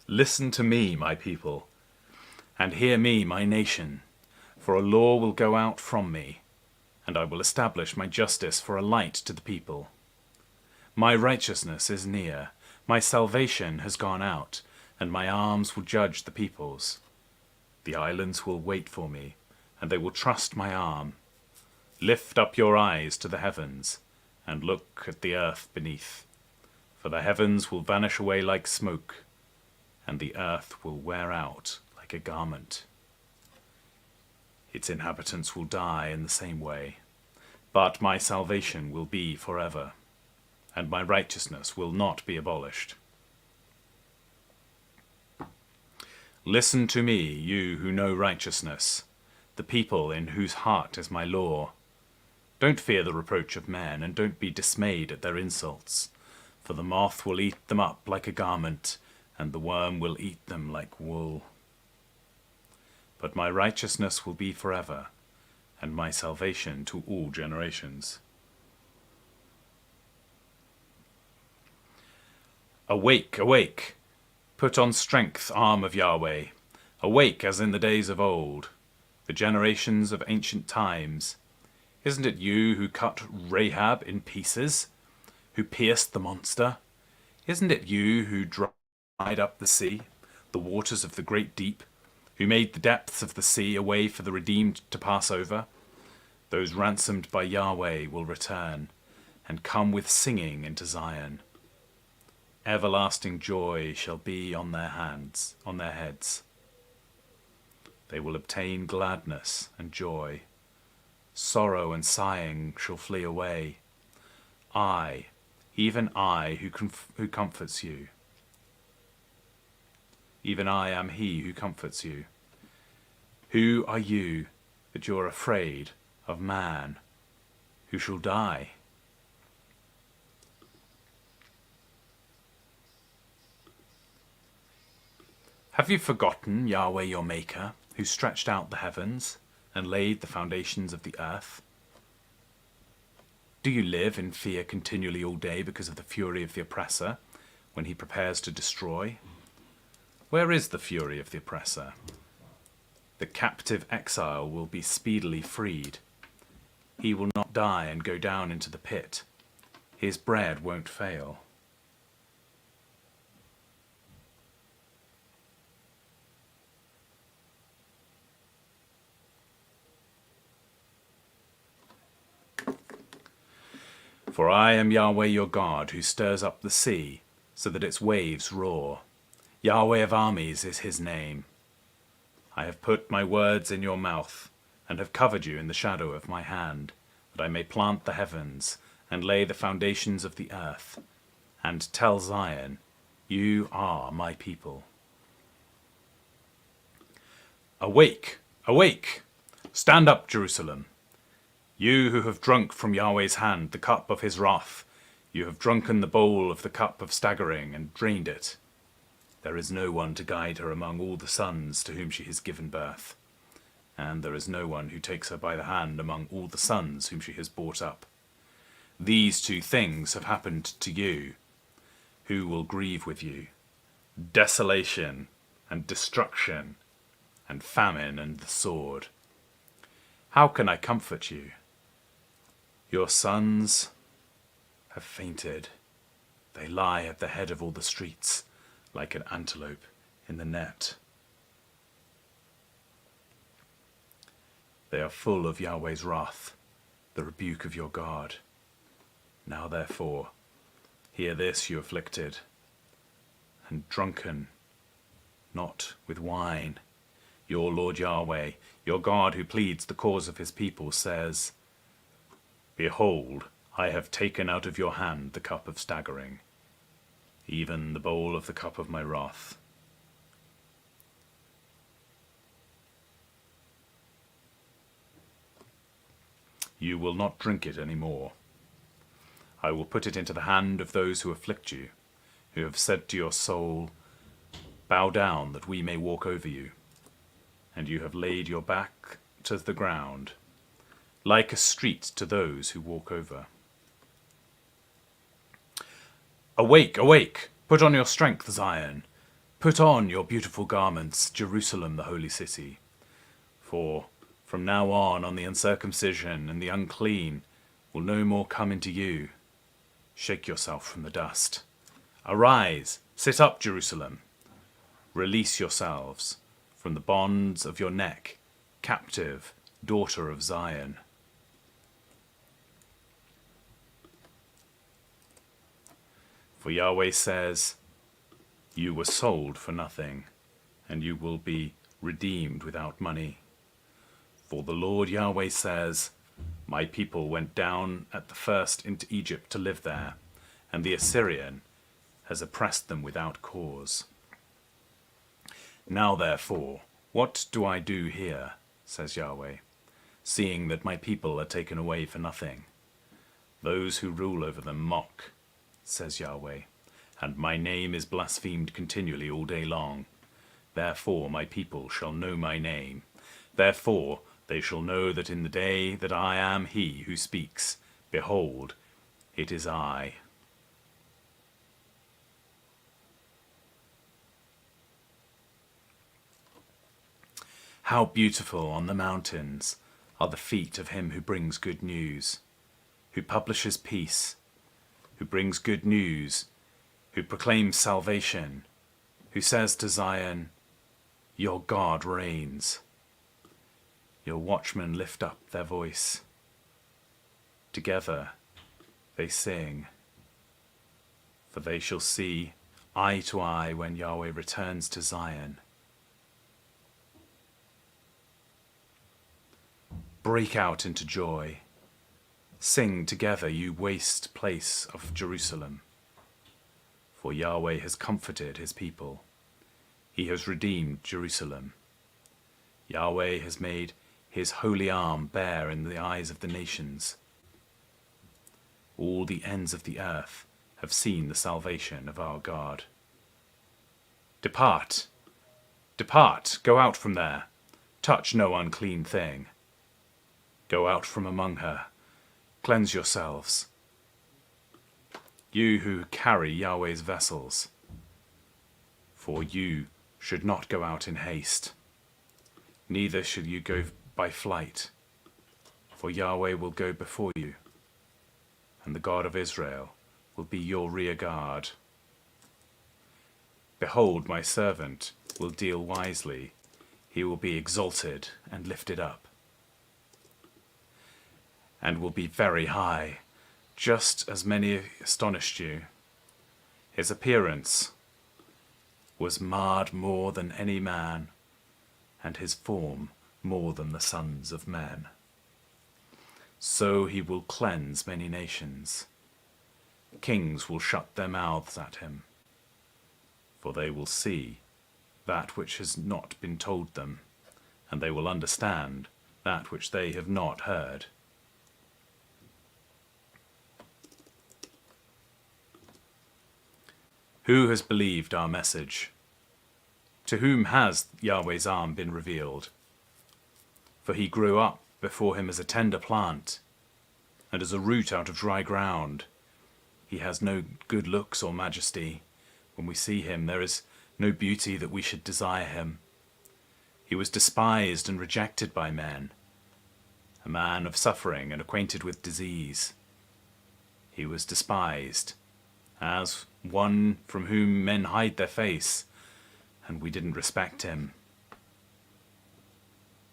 Listen to me, my people, and hear me, my nation. For a law will go out from me, and I will establish my justice for a light to the people. My righteousness is near, my salvation has gone out, and my arms will judge the peoples. The islands will wait for me, and they will trust my arm. Lift up your eyes to the heavens, and look at the earth beneath. For the heavens will vanish away like smoke, and the earth will wear out like a garment. Its inhabitants will die in the same way, but my salvation will be forever, and my righteousness will not be abolished. Listen to me, you who know righteousness, the people in whose heart is my law. Don't fear the reproach of men, and don't be dismayed at their insults, for the moth will eat them up like a garment, and the worm will eat them like wool. But my righteousness will be forever, and my salvation to all generations. Awake, awake! Put on strength, arm of Yahweh. Awake as in the days of old, the generations of ancient times. Isn't it you who cut Rahab in pieces, who pierced the monster? Isn't it you who dried up the sea, the waters of the great deep, who made the depths of the sea a way for the redeemed to pass over? Those ransomed by Yahweh will return and come with singing into Zion. Everlasting joy shall be on their heads. They will obtain gladness and joy. Sorrow and sighing shall flee away. I, even I who comforts you. Even I am he who comforts you. Who are you that you are afraid of man, who shall die? Have you forgotten Yahweh your Maker, who stretched out the heavens and laid the foundations of the earth? Do you live in fear continually all day because of the fury of the oppressor when he prepares to destroy? Where is the fury of the oppressor? The captive exile will be speedily freed. He will not die and go down into the pit. His bread won't fail. For I am Yahweh your God, who stirs up the sea, so that its waves roar. Yahweh of armies is his name. I have put my words in your mouth, and have covered you in the shadow of my hand, that I may plant the heavens, and lay the foundations of the earth, and tell Zion, you are my people. Awake, awake! Stand up, Jerusalem! You who have drunk from Yahweh's hand the cup of his wrath, you have drunken the bowl of the cup of staggering and drained it. There is no one to guide her among all the sons to whom she has given birth, and there is no one who takes her by the hand among all the sons whom she has brought up. These two things have happened to you. Who will grieve with you? Desolation and destruction, and famine and the sword. How can I comfort you? Your sons have fainted. They lie at the head of all the streets, like an antelope in the net. They are full of Yahweh's wrath, the rebuke of your God. Now therefore, hear this, you afflicted, and drunken, not with wine. Your Lord Yahweh, your God who pleads the cause of his people, says, Behold, I have taken out of your hand the cup of staggering, even the bowl of the cup of my wrath. You will not drink it any more. I will put it into the hand of those who afflict you, who have said to your soul, Bow down that we may walk over you. And you have laid your back to the ground, like a street to those who walk over. Awake, awake! Put on your strength, Zion. Put on your beautiful garments, Jerusalem, the holy city. For from now on the uncircumcision and the unclean will no more come into you. Shake yourself from the dust. Arise, sit up, Jerusalem. Release yourselves from the bonds of your neck, captive daughter of Zion. For Yahweh says, You were sold for nothing, and you will be redeemed without money. For the Lord Yahweh says, My people went down at the first into Egypt to live there, and the Assyrian has oppressed them without cause. Now therefore, what do I do here, says Yahweh, seeing that my people are taken away for nothing? Those who rule over them mock, says Yahweh, and my name is blasphemed continually all day long. Therefore my people shall know my name. Therefore they shall know that in the day that I am he who speaks, behold, it is I. How beautiful on the mountains are the feet of him who brings good news, who publishes peace, who brings good news, who proclaims salvation, who says to Zion, Your God reigns. Your watchmen lift up their voice. Together they sing, for they shall see eye to eye when Yahweh returns to Zion. Break out into joy. Sing together, you waste place of Jerusalem. For Yahweh has comforted his people. He has redeemed Jerusalem. Yahweh has made his holy arm bare in the eyes of the nations. All the ends of the earth have seen the salvation of our God. Depart, Depart, go out from there. Touch no unclean thing. Go out from among her. Cleanse yourselves. You who carry Yahweh's vessels. For you should not go out in haste, neither should you go by flight. For Yahweh will go before you, and the God of Israel will be your rear guard. Behold, my servant will deal wisely. He will be exalted and lifted up, and will be very high, just as many astonished you. His appearance was marred more than any man, and his form more than the sons of men. So he will cleanse many nations. Kings will shut their mouths at him, for they will see that which has not been told them, and they will understand that which they have not heard. Who has believed our message? To whom has Yahweh's arm been revealed? For he grew up before him as a tender plant, and as a root out of dry ground. He has no good looks or majesty. When we see him, there is no beauty that we should desire him. He was despised and rejected by men, a man of suffering and acquainted with disease. He was despised, as one from whom men hide their face, and we didn't respect him.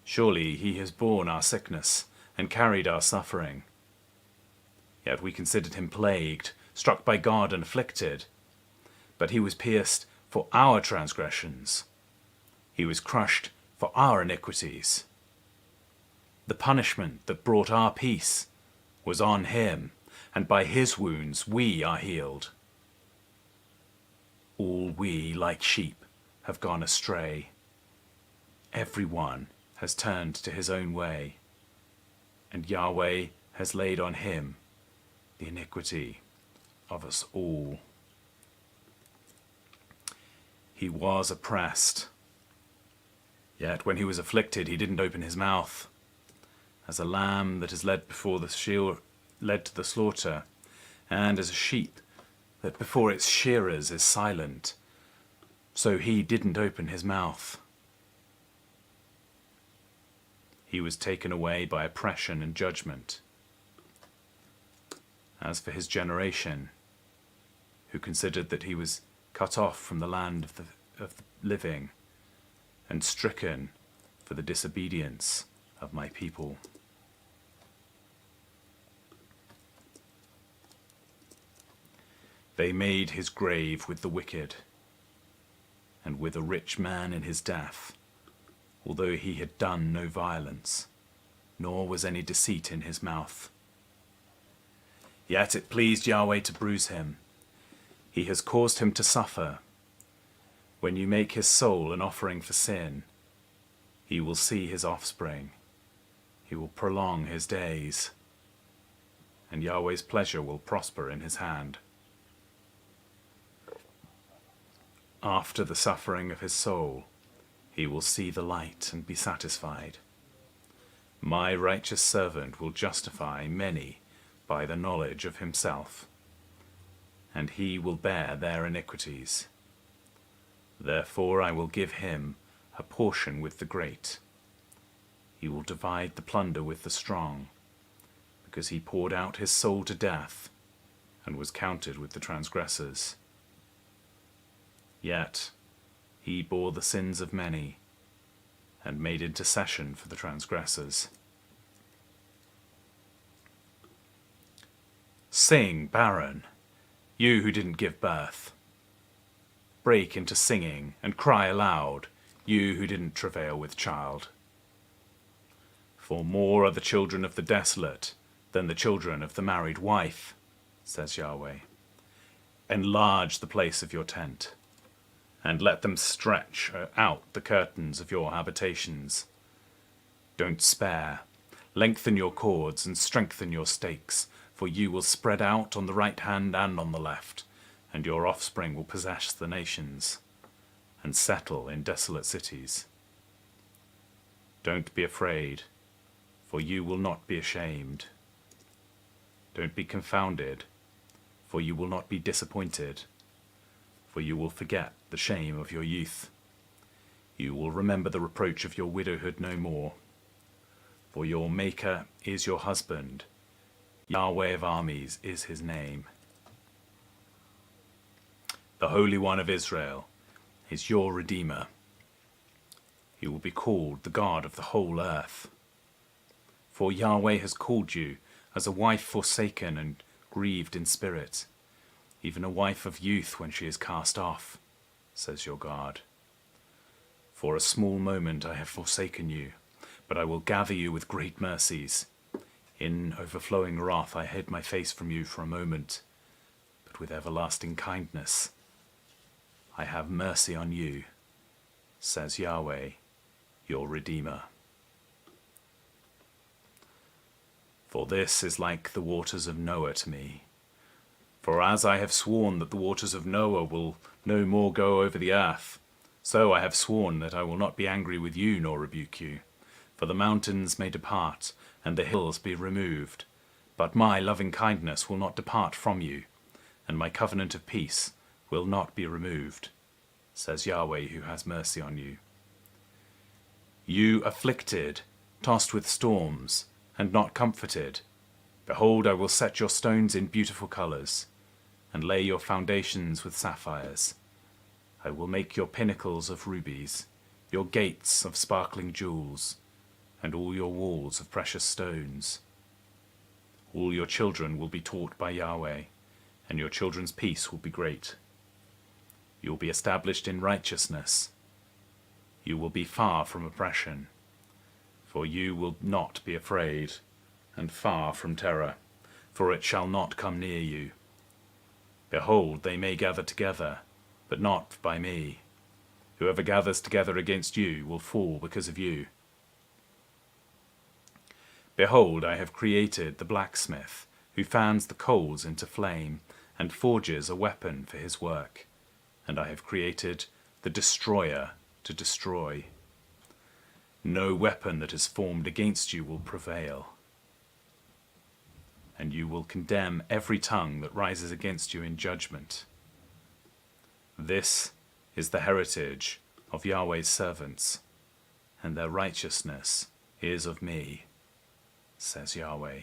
Surely he has borne our sickness and carried our suffering. Yet we considered him plagued, struck by God and afflicted. But he was pierced for our transgressions. He was crushed for our iniquities. The punishment that brought our peace was on him, and by his wounds we are healed. All we, like sheep, have gone astray. Every one has turned to his own way, and Yahweh has laid on him the iniquity of us all. He was oppressed, yet when he was afflicted he didn't open his mouth. As a lamb that is led to the slaughter, and as a sheep that before its shearers is silent, so he didn't open his mouth. He was taken away by oppression and judgment. As for his generation, who considered that he was cut off from the land of the living, and stricken for the disobedience of my people. They made his grave with the wicked, and with a rich man in his death, although he had done no violence, nor was any deceit in his mouth. Yet it pleased Yahweh to bruise him. He has caused him to suffer. When you make his soul an offering for sin, he will see his offspring. He will prolong his days, and Yahweh's pleasure will prosper in his hand. After the suffering of his soul, he will see the light and be satisfied. My righteous servant will justify many by the knowledge of himself, and he will bear their iniquities. Therefore I will give him a portion with the great. He will divide the plunder with the strong, because he poured out his soul to death and was counted with the transgressors. Yet he bore the sins of many and made intercession for the transgressors. Sing, barren, you who didn't give birth. Break into singing and cry aloud, you who didn't travail with child. For more are the children of the desolate than the children of the married wife, says Yahweh. Enlarge the place of your tent, and let them stretch out the curtains of your habitations. Don't spare. Lengthen your cords and strengthen your stakes, for you will spread out on the right hand and on the left, and your offspring will possess the nations. and settle in desolate cities. Don't be afraid, for you will not be ashamed. Don't be confounded, for you will not be disappointed, for you will forget the shame of your youth. You will remember the reproach of your widowhood no more. For your Maker is your husband, Yahweh of armies is his name. The Holy One of Israel is your Redeemer. He will be called the God of the whole earth. For Yahweh has called you as a wife forsaken and grieved in spirit, even a wife of youth when she is cast off, says your God. For a small moment I have forsaken you, but I will gather you with great mercies. In overflowing wrath I hid my face from you for a moment, but with everlasting kindness I have mercy on you, says Yahweh, your Redeemer. For this is like the waters of Noah to me. For as I have sworn that the waters of Noah will no more go over the earth, so I have sworn that I will not be angry with you nor rebuke you. For the mountains may depart, and the hills be removed, but my loving kindness will not depart from you, and my covenant of peace will not be removed, says Yahweh who has mercy on you. You afflicted, tossed with storms, and not comforted, behold, I will set your stones in beautiful colors, and lay your foundations with sapphires. I will make your pinnacles of rubies, your gates of sparkling jewels, and all your walls of precious stones. All your children will be taught by Yahweh, and your children's peace will be great. You will be established in righteousness. You will be far from oppression, for you will not be afraid, and far from terror, for it shall not come near you. Behold, they may gather together, but not by me. Whoever gathers together against you will fall because of you. Behold, I have created the blacksmith, who fans the coals into flame, and forges a weapon for his work. And I have created the destroyer to destroy. No weapon that is formed against you will prevail. And you will condemn every tongue that rises against you in judgment. This is the heritage of Yahweh's servants, and their righteousness is of me, says Yahweh.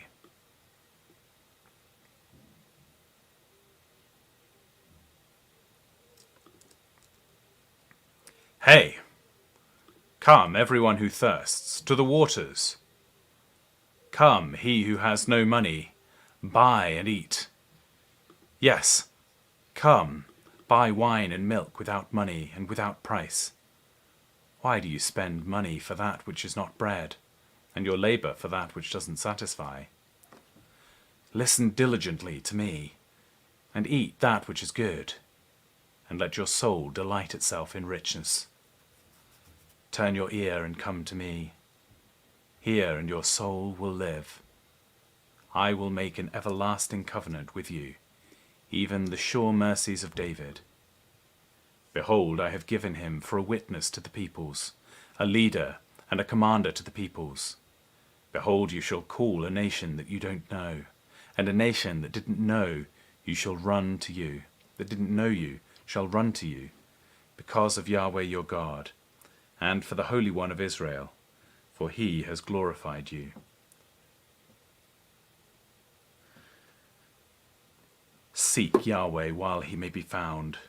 Hey, come everyone who thirsts, to the waters. Come, he who has no money, buy and eat. Yes, come, buy wine and milk without money and without price. Why do you spend money for that which is not bread, and your labor for that which doesn't satisfy? Listen diligently to me, and eat that which is good, and let your soul delight itself in richness. Turn your ear and come to me. Hear, and your soul will live. I will make an everlasting covenant with you, even the sure mercies of David. Behold, I have given him for a witness to the peoples, a leader and a commander to the peoples. Behold, you shall call a nation that you don't know, and a nation that didn't know you shall run to you, that didn't know you shall run to you, because of Yahweh your God, and for the Holy One of Israel, for he has glorified you. Seek Yahweh while he may be found.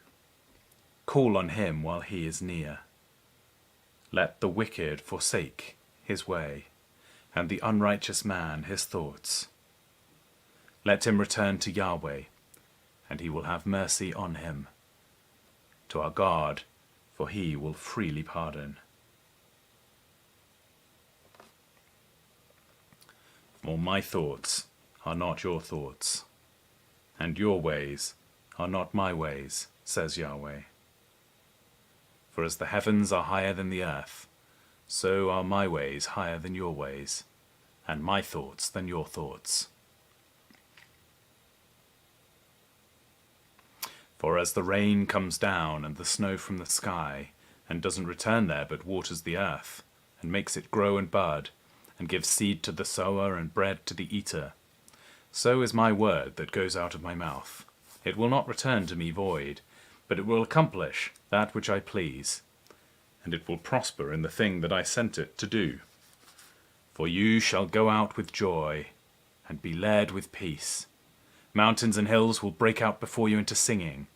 Call on him while he is near. Let the wicked forsake his way, and the unrighteous man his thoughts. Let him return to Yahweh, and he will have mercy on him. To our God, for he will freely pardon. For my thoughts are not your thoughts, and your ways are not my ways, says Yahweh. For as the heavens are higher than the earth, so are my ways higher than your ways, and my thoughts than your thoughts. For as the rain comes down and the snow from the sky, and doesn't return there but waters the earth, and makes it grow and bud, and gives seed to the sower and bread to the eater, so is my word that goes out of my mouth. It will not return to me void, but it will accomplish that which I please, and it will prosper in the thing that I sent it to do. For you shall go out with joy, and be led with peace. Mountains and hills will break out before you into singing,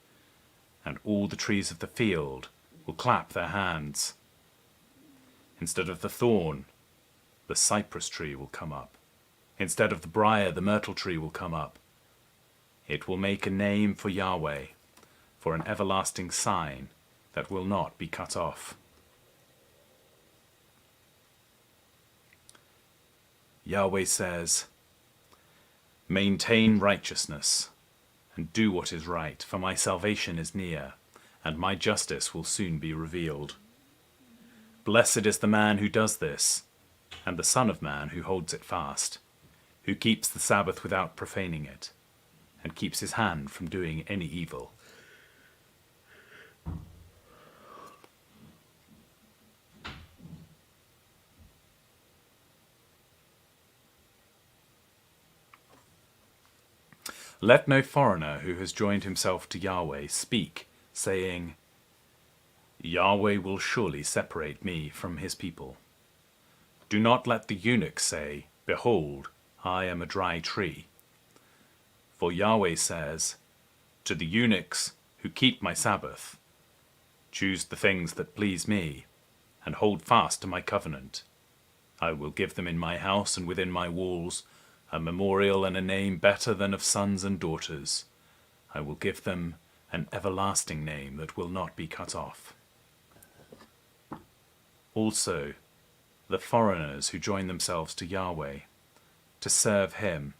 and all the trees of the field will clap their hands. Instead of the thorn, the cypress tree will come up. Instead of the briar, the myrtle tree will come up. It will make a name for Yahweh, for an everlasting sign that will not be cut off. Yahweh says, maintain righteousness, and do what is right, for my salvation is near, and my justice will soon be revealed. Blessed is the man who does this, and the Son of Man who holds it fast, who keeps the Sabbath without profaning it, and keeps his hand from doing any evil. Let no foreigner who has joined himself to Yahweh speak, saying, Yahweh will surely separate me from his people. Do not let the eunuch say, behold, I am a dry tree. For Yahweh says, to the eunuchs who keep my Sabbath, choose the things that please me, and hold fast to my covenant. I will give them in my house and within my walls a memorial and a name better than of sons and daughters. I will give them an everlasting name that will not be cut off. Also, the foreigners who join themselves to Yahweh, to serve him,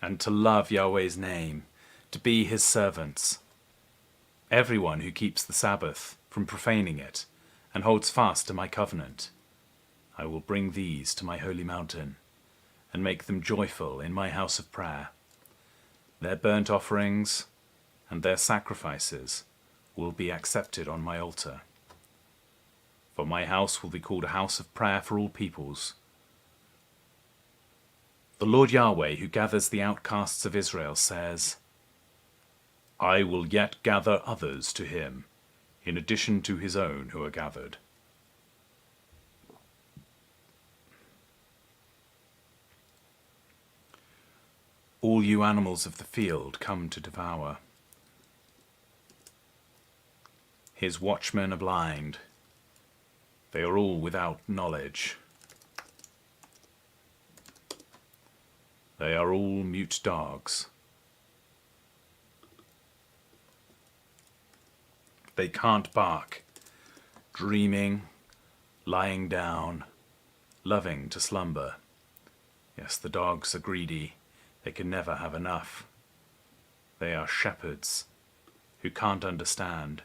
and to love Yahweh's name, to be his servants. Everyone who keeps the Sabbath from profaning it, and holds fast to my covenant, I will bring these to my holy mountain, and make them joyful in my house of prayer. Their burnt offerings and their sacrifices will be accepted on my altar. For my house will be called a house of prayer for all peoples. The Lord Yahweh, who gathers the outcasts of Israel, says, I will yet gather others to him, in addition to his own who are gathered. All you animals of the field come to devour. His watchmen are blind. They are all without knowledge. They are all mute dogs. They can't bark, dreaming, lying down, loving to slumber. Yes, the dogs are greedy. They can never have enough. They are shepherds who can't understand.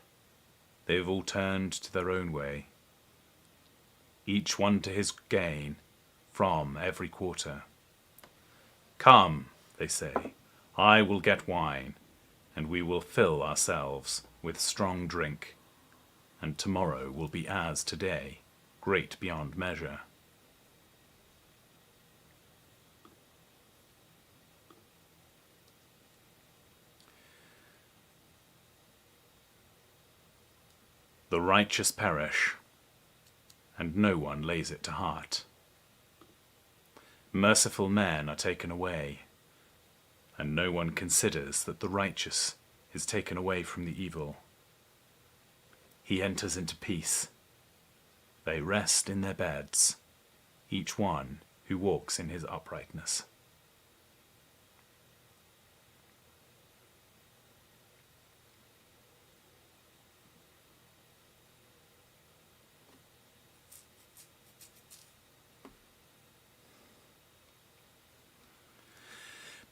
They have all turned to their own way, each one to his gain from every quarter. Come, they say, I will get wine, and we will fill ourselves with strong drink, and tomorrow will be as today, great beyond measure. The righteous perish, and no one lays it to heart. Merciful men are taken away, and no one considers that the righteous is taken away from the evil. He enters into peace. They rest in their beds, each one who walks in his uprightness.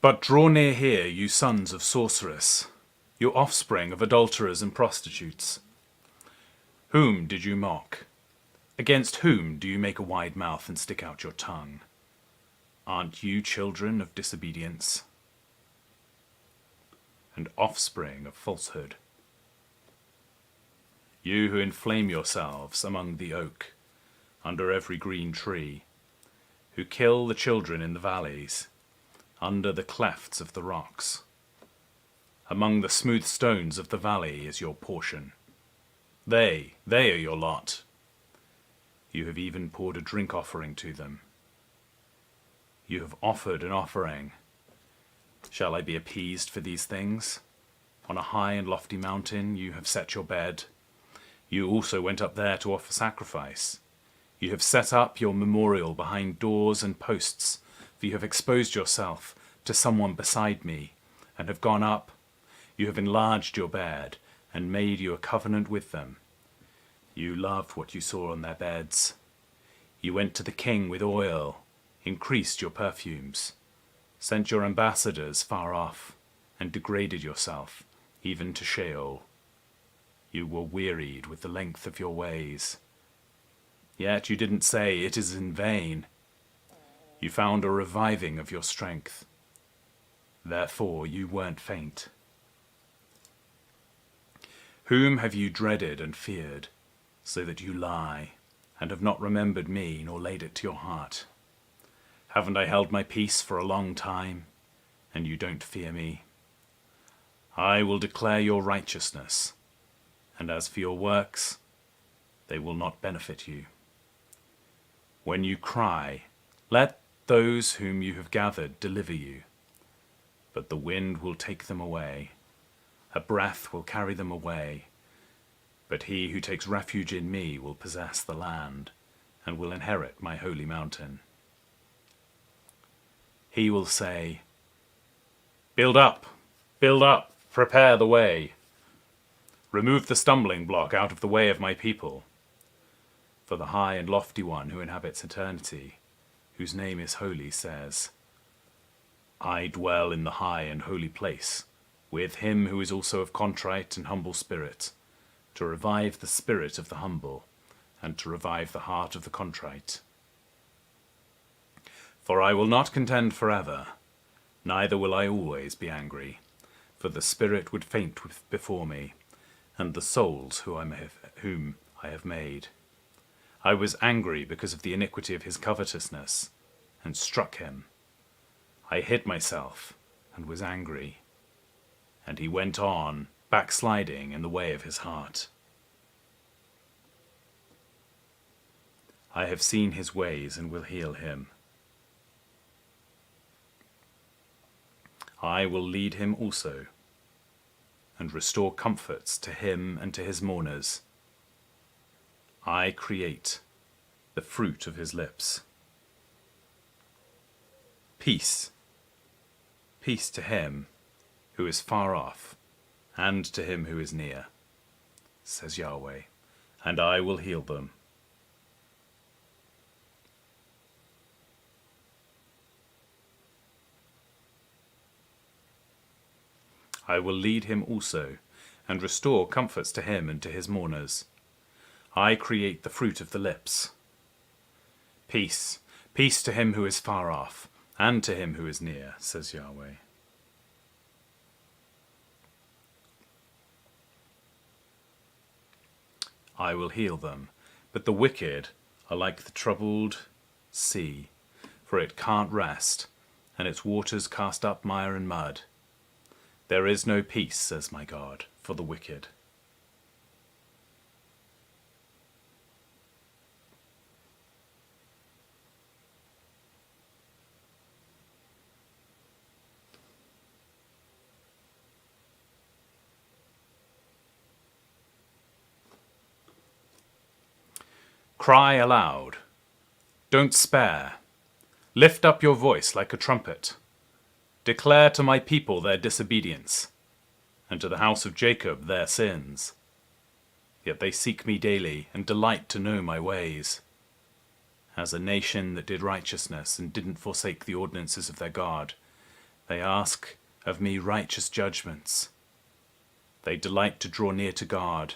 But draw near here, you sons of sorceress, you offspring of adulterers and prostitutes. Whom did you mock? Against whom do you make a wide mouth and stick out your tongue? Aren't you children of disobedience? and offspring of falsehood. You who inflame yourselves among the oak, under every green tree, who kill the children in the valleys, under the clefts of the rocks. Among the smooth stones of the valley is your portion. They are your lot. You have even poured a drink offering to them. You have offered an offering. Shall I be appeased for these things? On a high and lofty mountain you have set your bed. You also went up there to offer sacrifice. You have set up your memorial behind doors and posts, for you have exposed yourself to someone beside me, and have gone up. You have enlarged your bed, and made you a covenant with them. You loved what you saw on their beds. You went to the king with oil, increased your perfumes, sent your ambassadors far off, and degraded yourself, even to Sheol. You were wearied with the length of your ways. Yet you didn't say, "It is in vain." You found a reviving of your strength. Therefore you weren't faint. Whom have you dreaded and feared, so that you lie, and have not remembered me, nor laid it to your heart? Haven't I held my peace for a long time, and you don't fear me? I will declare your righteousness, and as for your works, they will not benefit you. When you cry, let those whom you have gathered deliver you, but the wind will take them away. A breath will carry them away, but he who takes refuge in me will possess the land and will inherit my holy mountain. He will say, build up, prepare the way. Remove the stumbling block out of the way of my people. For the high and lofty one who inhabits eternity, whose name is holy, says, I dwell in the high and holy place, with him who is also of contrite and humble spirit, to revive the spirit of the humble, and to revive the heart of the contrite. For I will not contend forever, neither will I always be angry, for the spirit would faint before me, and the souls whom I have made. I was angry because of the iniquity of his covetousness, and struck him. I hid myself, and was angry. And he went on, backsliding in the way of his heart. I have seen his ways, and will heal him. I will lead him also, and restore comforts to him and to his mourners. I create the fruit of his lips. Peace, peace to him who is far off, and to him who is near, says Yahweh, and I will heal them. I will lead him also, and restore comforts to him and to his mourners. I create the fruit of the lips. Peace, peace to him who is far off, and to him who is near, says Yahweh. I will heal them, but the wicked are like the troubled sea, for it can't rest, and its waters cast up mire and mud. There is no peace, says my God, for the wicked. Cry aloud. Don't spare. Lift up your voice like a trumpet. Declare to my people their disobedience, and to the house of Jacob their sins. Yet they seek me daily, and delight to know my ways. As a nation that did righteousness, and didn't forsake the ordinances of their God, they ask of me righteous judgments. They delight to draw near to God.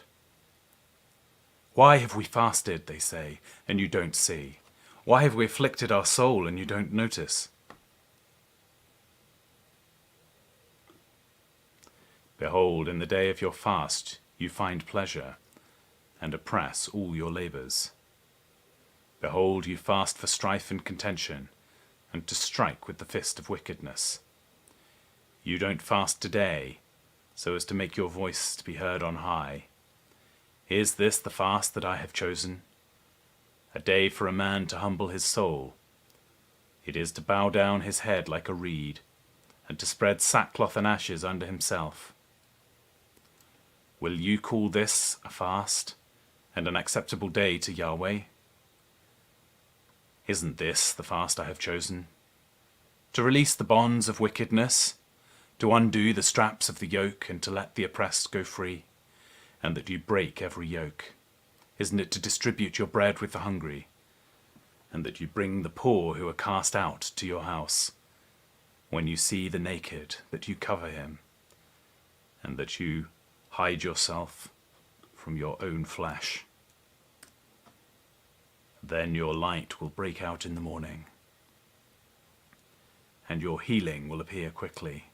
Why have we fasted, they say, and you don't see? Why have we afflicted our soul, and you don't notice? Behold, in the day of your fast you find pleasure, and oppress all your labours. Behold, you fast for strife and contention, and to strike with the fist of wickedness. You don't fast today, so as to make your voice to be heard on high. Is this the fast that I have chosen? A day for a man to humble his soul. It is to bow down his head like a reed, and to spread sackcloth and ashes under himself. Will you call this a fast, and an acceptable day to Yahweh? Isn't this the fast I have chosen? To release the bonds of wickedness, to undo the straps of the yoke, and to let the oppressed go free, and that you break every yoke? Isn't it to distribute your bread with the hungry, and that you bring the poor who are cast out to your house? When you see the naked, that you cover him, and that you hide yourself from your own flesh. Then your light will break out in the morning, and your healing will appear quickly.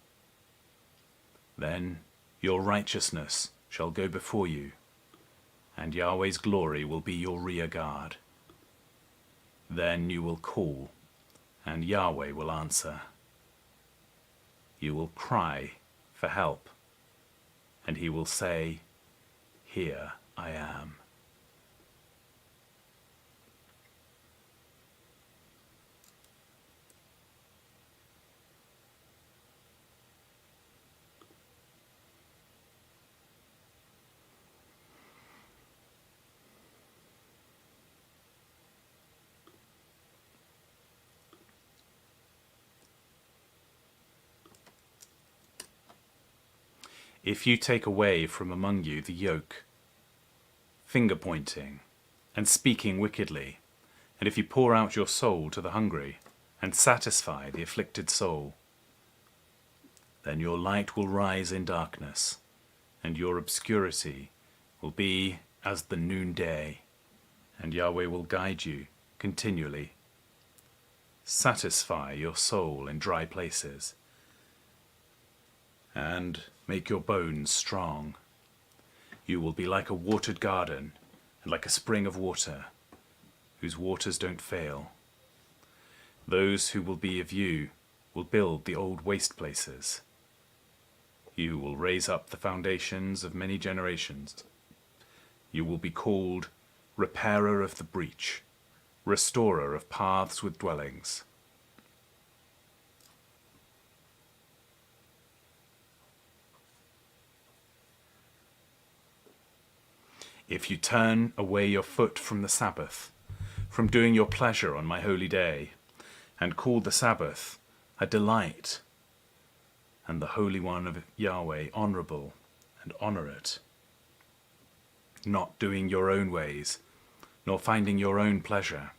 Then your righteousness shall go before you, and Yahweh's glory will be your rear guard. Then you will call, and Yahweh will answer. You will cry for help, and he will say, "Here I am." If you take away from among you the yoke, finger-pointing, and speaking wickedly, and if you pour out your soul to the hungry, and satisfy the afflicted soul, then your light will rise in darkness, and your obscurity will be as the noonday, and Yahweh will guide you continually. Satisfy your soul in dry places, and make your bones strong. You will be like a watered garden, and like a spring of water, whose waters don't fail. Those who will be of you will build the old waste places. You will raise up the foundations of many generations. You will be called repairer of the breach, restorer of paths with dwellings. If you turn away your foot from the Sabbath, from doing your pleasure on my holy day, and call the Sabbath a delight, and the Holy One of Yahweh honorable, and honor it, not doing your own ways, nor finding your own pleasure,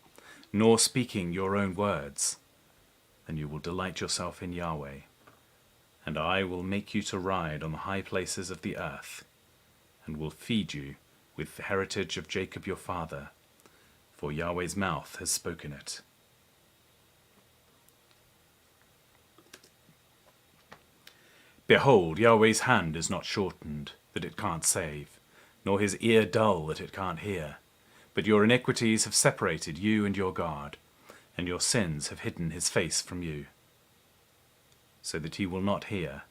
nor speaking your own words, then you will delight yourself in Yahweh, and I will make you to ride on the high places of the earth, and will feed you with the heritage of Jacob your father, for Yahweh's mouth has spoken it. Behold, Yahweh's hand is not shortened, that it can't save, nor his ear dull, that it can't hear. But your iniquities have separated you and your God, and your sins have hidden his face from you, so that he will not hear.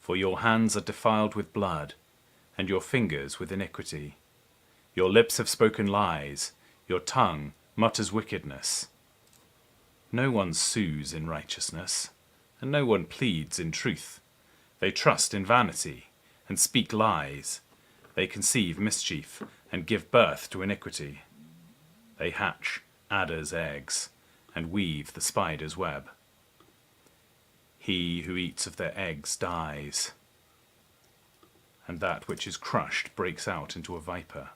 For your hands are defiled with blood, and your fingers with iniquity. Your lips have spoken lies, your tongue mutters wickedness. No one sues in righteousness, and no one pleads in truth. They trust in vanity, and speak lies. They conceive mischief, and give birth to iniquity. They hatch adders' eggs, and weave the spider's web. He who eats of their eggs dies, and that which is crushed breaks out into a viper.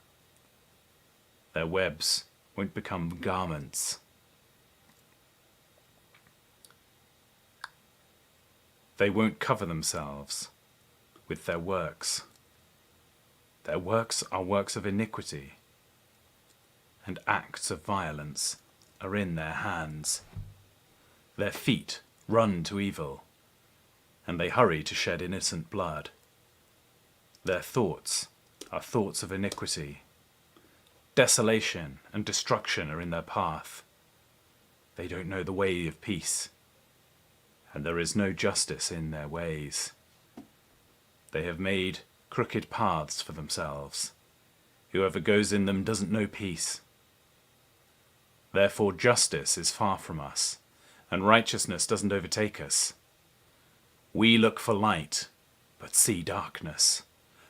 Their webs won't become garments. They won't cover themselves with their works. Their works are works of iniquity, and acts of violence are in their hands. Their feet run to evil, and they hurry to shed innocent blood. Their thoughts are thoughts of iniquity. Desolation and destruction are in their path. They don't know the way of peace, and there is no justice in their ways. They have made crooked paths for themselves. Whoever goes in them doesn't know peace. Therefore justice is far from us, and righteousness doesn't overtake us. We look for light, but see darkness,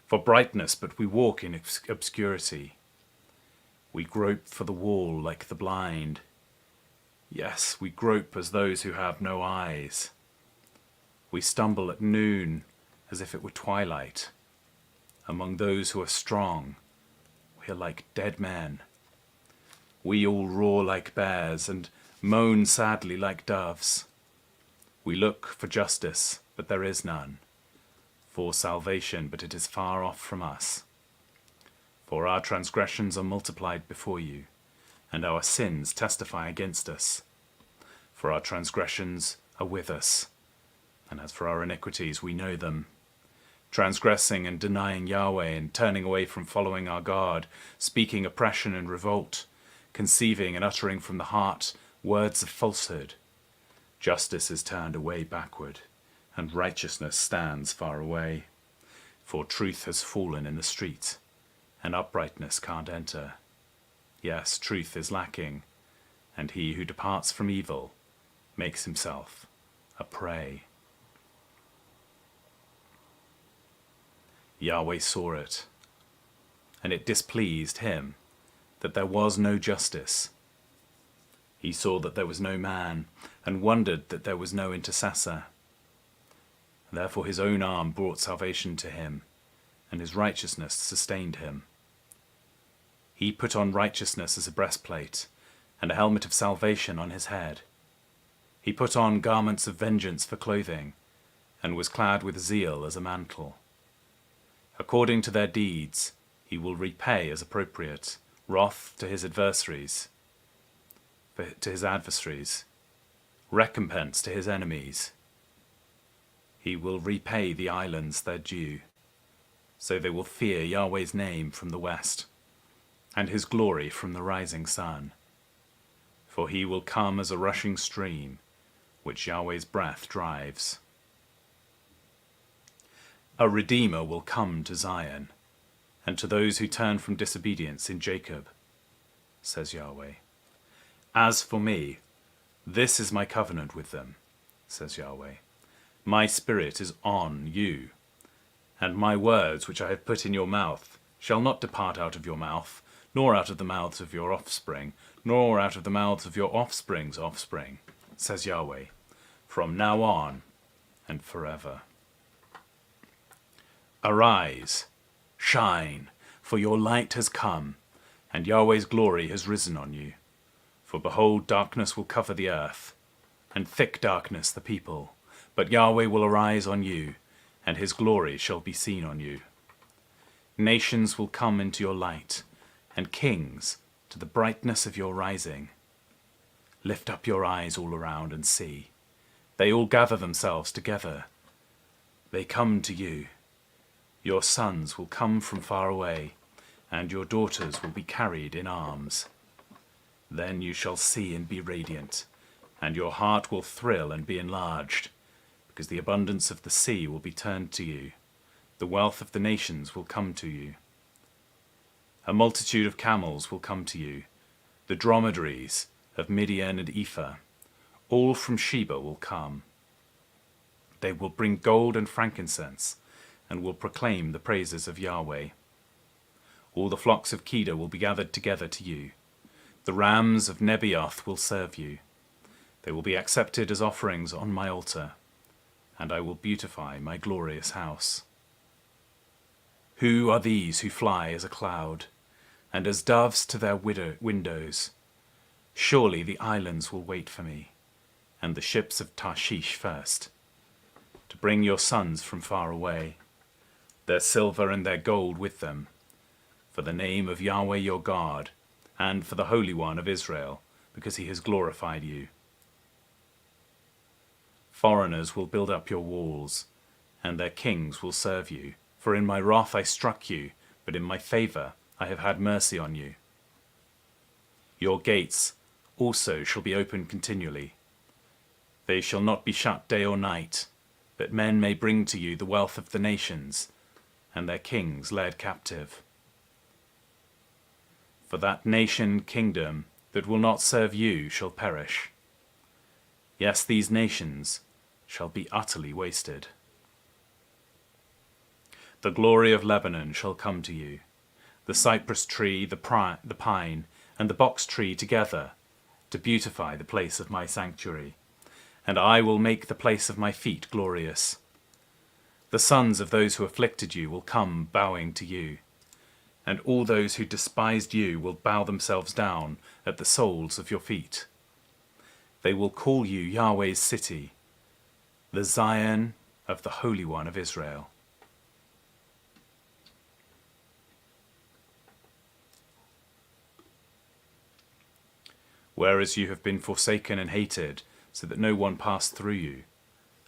for brightness, but we walk in obscurity. We grope for the wall like the blind. Yes, we grope as those who have no eyes. We stumble at noon as if it were twilight. Among those who are strong, we are like dead men. We all roar like bears and moan sadly like doves. We look for justice, but there is none. For salvation, but it is far off from us. For our transgressions are multiplied before you, and our sins testify against us. For our transgressions are with us, and as for our iniquities, we know them. Transgressing and denying Yahweh, and turning away from following our God, speaking oppression and revolt, conceiving and uttering from the heart words of falsehood. Justice is turned away backward, and righteousness stands far away. For truth has fallen in the street, and uprightness can't enter. Yes, truth is lacking, and he who departs from evil makes himself a prey. Yahweh saw it, and it displeased him that there was no justice. He saw that there was no man, and wondered that there was no intercessor. Therefore his own arm brought salvation to him, and his righteousness sustained him. He put on righteousness as a breastplate, and a helmet of salvation on his head. He put on garments of vengeance for clothing, and was clad with zeal as a mantle. According to their deeds, he will repay as appropriate, wrath to his adversaries, recompense to his enemies. He will repay the islands their due, so they will fear Yahweh's name from the west, and his glory from the rising sun. For he will come as a rushing stream, which Yahweh's breath drives. A Redeemer will come to Zion, and to those who turn from disobedience in Jacob, says Yahweh. As for me, this is my covenant with them, says Yahweh. My spirit is on you, and my words which I have put in your mouth shall not depart out of your mouth, nor out of the mouths of your offspring, nor out of the mouths of your offspring's offspring, says Yahweh, from now on and forever. Arise, shine, for your light has come, and Yahweh's glory has risen on you. For behold, darkness will cover the earth, and thick darkness the people. But Yahweh will arise on you, and his glory shall be seen on you. Nations will come into your light, and kings to the brightness of your rising. Lift up your eyes all around and see. They all gather themselves together. They come to you. Your sons will come from far away, and your daughters will be carried in arms. Then you shall see and be radiant, and your heart will thrill and be enlarged, because the abundance of the sea will be turned to you. The wealth of the nations will come to you. A multitude of camels will come to you, the dromedaries of Midian and Ephah. All from Sheba will come. They will bring gold and frankincense, and will proclaim the praises of Yahweh. All the flocks of Kedar will be gathered together to you. The rams of Nebaioth will serve you. They will be accepted as offerings on my altar, and I will beautify my glorious house. Who are these who fly as a cloud, and as doves to their windows? Surely the islands will wait for me, and the ships of Tarshish first, to bring your sons from far away, their silver and their gold with them, for the name of Yahweh your God, and for the Holy One of Israel, because he has glorified you. Foreigners will build up your walls, and their kings will serve you, For in my wrath I struck you, but in my favour I have had mercy on you. Your gates also shall be open continually. They shall not be shut day or night, that men may bring to you the wealth of the nations, and their kings led captive. For that nation kingdom that will not serve you shall perish. Yes, these nations shall be utterly wasted. The glory of Lebanon shall come to you, the cypress tree, the pine, and the box tree together, to beautify the place of my sanctuary, and I will make the place of my feet glorious. The sons of those who afflicted you will come bowing to you, and all those who despised you will bow themselves down at the soles of your feet. They will call you Yahweh's city, the Zion of the Holy One of Israel. Whereas you have been forsaken and hated, so that no one passed through you,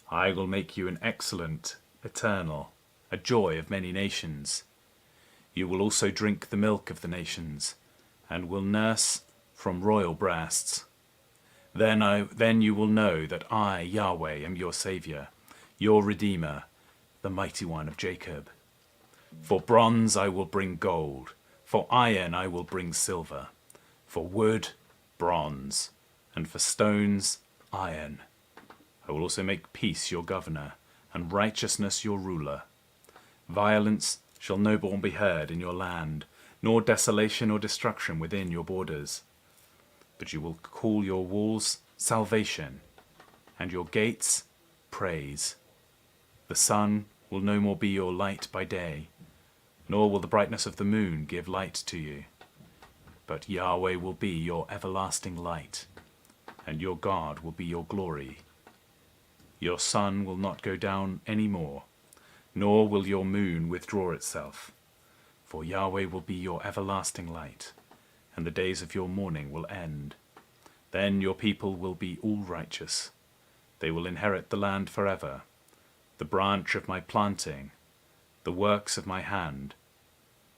I will make you an excellent, eternal, a joy of many nations. You will also drink the milk of the nations, and will nurse from royal breasts. Then you will know that I, Yahweh, am your Saviour, your Redeemer, the Mighty One of Jacob. For bronze I will bring gold, for iron I will bring silver, for wood, bronze, and for stones, iron. I will also make peace your governor, and righteousness your ruler. Violence shall no more be heard in your land, nor desolation or destruction within your borders. But you will call your walls salvation, and your gates praise. The sun will no more be your light by day, nor will the brightness of the moon give light to you. But Yahweh will be your everlasting light, and your God will be your glory. Your sun will not go down any more, nor will your moon withdraw itself. For Yahweh will be your everlasting light, and the days of your mourning will end. Then your people will be all righteous. They will inherit the land forever, the branch of my planting, the works of my hand,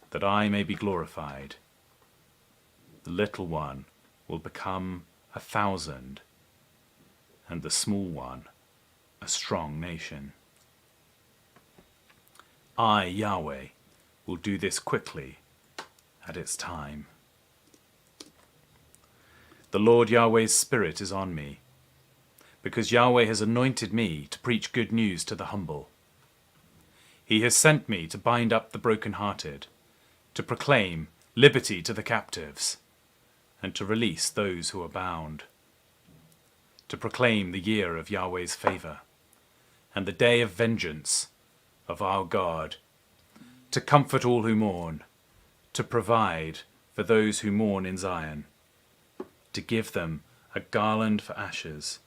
that I may be glorified. The little one will become 1,000, and the small one a strong nation. I, Yahweh, will do this quickly at its time. The Lord Yahweh's Spirit is on me, because Yahweh has anointed me to preach good news to the humble. He has sent me to bind up the brokenhearted, to proclaim liberty to the captives, and to release those who are bound, to proclaim the year of Yahweh's favour, and the day of vengeance of our God, to comfort all who mourn, to provide for those who mourn in Zion, to give them a garland for ashes,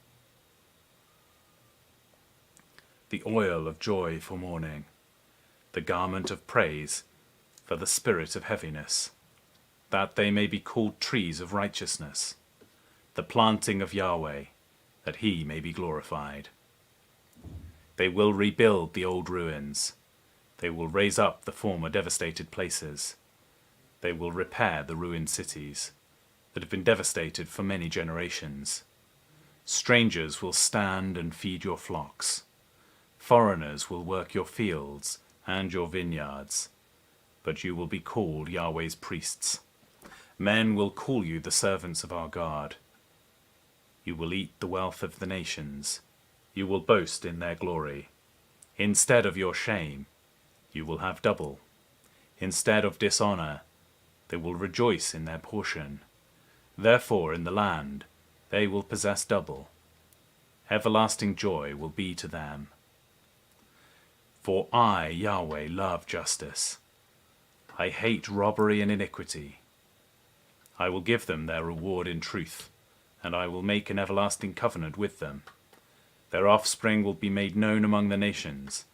the oil of joy for mourning, the garment of praise for the spirit of heaviness, that they may be called trees of righteousness, the planting of Yahweh, that he may be glorified. They will rebuild the old ruins. They will raise up the former devastated places. They will repair the ruined cities that have been devastated for many generations. Strangers will stand and feed your flocks. Foreigners will work your fields and your vineyards, but you will be called Yahweh's priests. Men will call you the servants of our God. You will eat the wealth of the nations. You will boast in their glory. Instead of your shame, you will have double. Instead of dishonor, they will rejoice in their portion. Therefore in the land they will possess double. Everlasting joy will be to them. For I, Yahweh, love justice. I hate robbery and iniquity. I will give them their reward in truth, and I will make an everlasting covenant with them. Their offspring will be made known among the nations,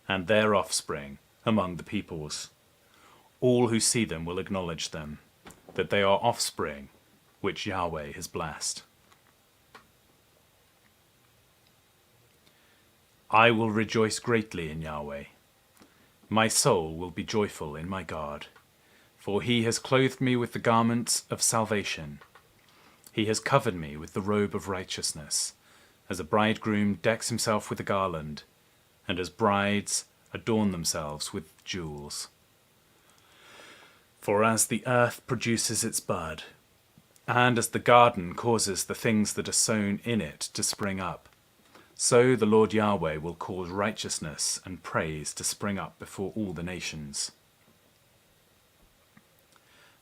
and their offspring among the peoples. All who see them will acknowledge them, that they are offspring which Yahweh has blessed. I will rejoice greatly in Yahweh. My soul will be joyful in my God, for he has clothed me with the garments of salvation. He has covered me with the robe of righteousness, as a bridegroom decks himself with a garland, and as brides adorn themselves with jewels. For as the earth produces its bud, and as the garden causes the things that are sown in it to spring up, so the Lord Yahweh will cause righteousness and praise to spring up before all the nations.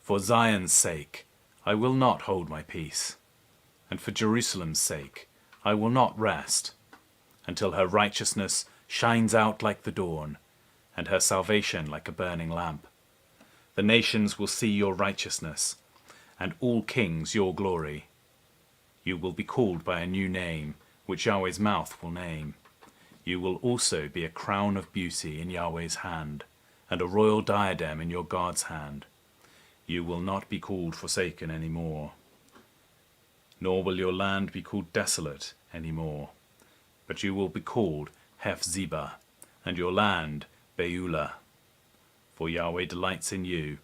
For Zion's sake, I will not hold my peace, and for Jerusalem's sake, I will not rest, until her righteousness shines out like the dawn, and her salvation like a burning lamp. The nations will see your righteousness, and all kings your glory. You will be called by a new name, which Yahweh's mouth will name. You will also be a crown of beauty in Yahweh's hand, and a royal diadem in your God's hand. You will not be called forsaken any more, nor will your land be called desolate any more, but you will be called Hephzibah, and your land Beulah. For Yahweh delights in you,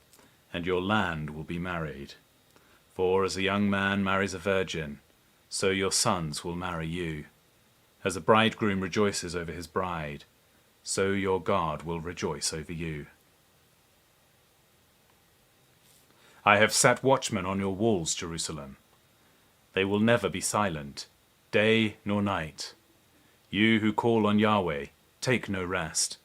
and your land will be married. For as a young man marries a virgin, so your sons will marry you. As a bridegroom rejoices over his bride, so your God will rejoice over you. I have set watchmen on your walls, Jerusalem. They will never be silent, day nor night. You who call on Yahweh, take no rest,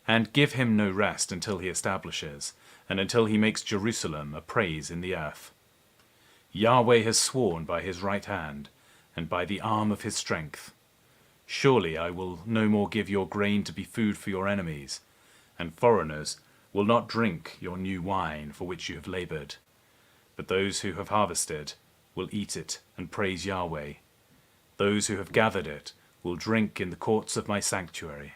and give him no rest until he establishes, and until he makes Jerusalem a praise in the earth. Yahweh has sworn by his right hand, and by the arm of his strength. Surely I will no more give your grain to be food for your enemies, and foreigners will not drink your new wine for which you have labored. But those who have harvested will eat it and praise Yahweh. Those who have gathered it will drink in the courts of my sanctuary.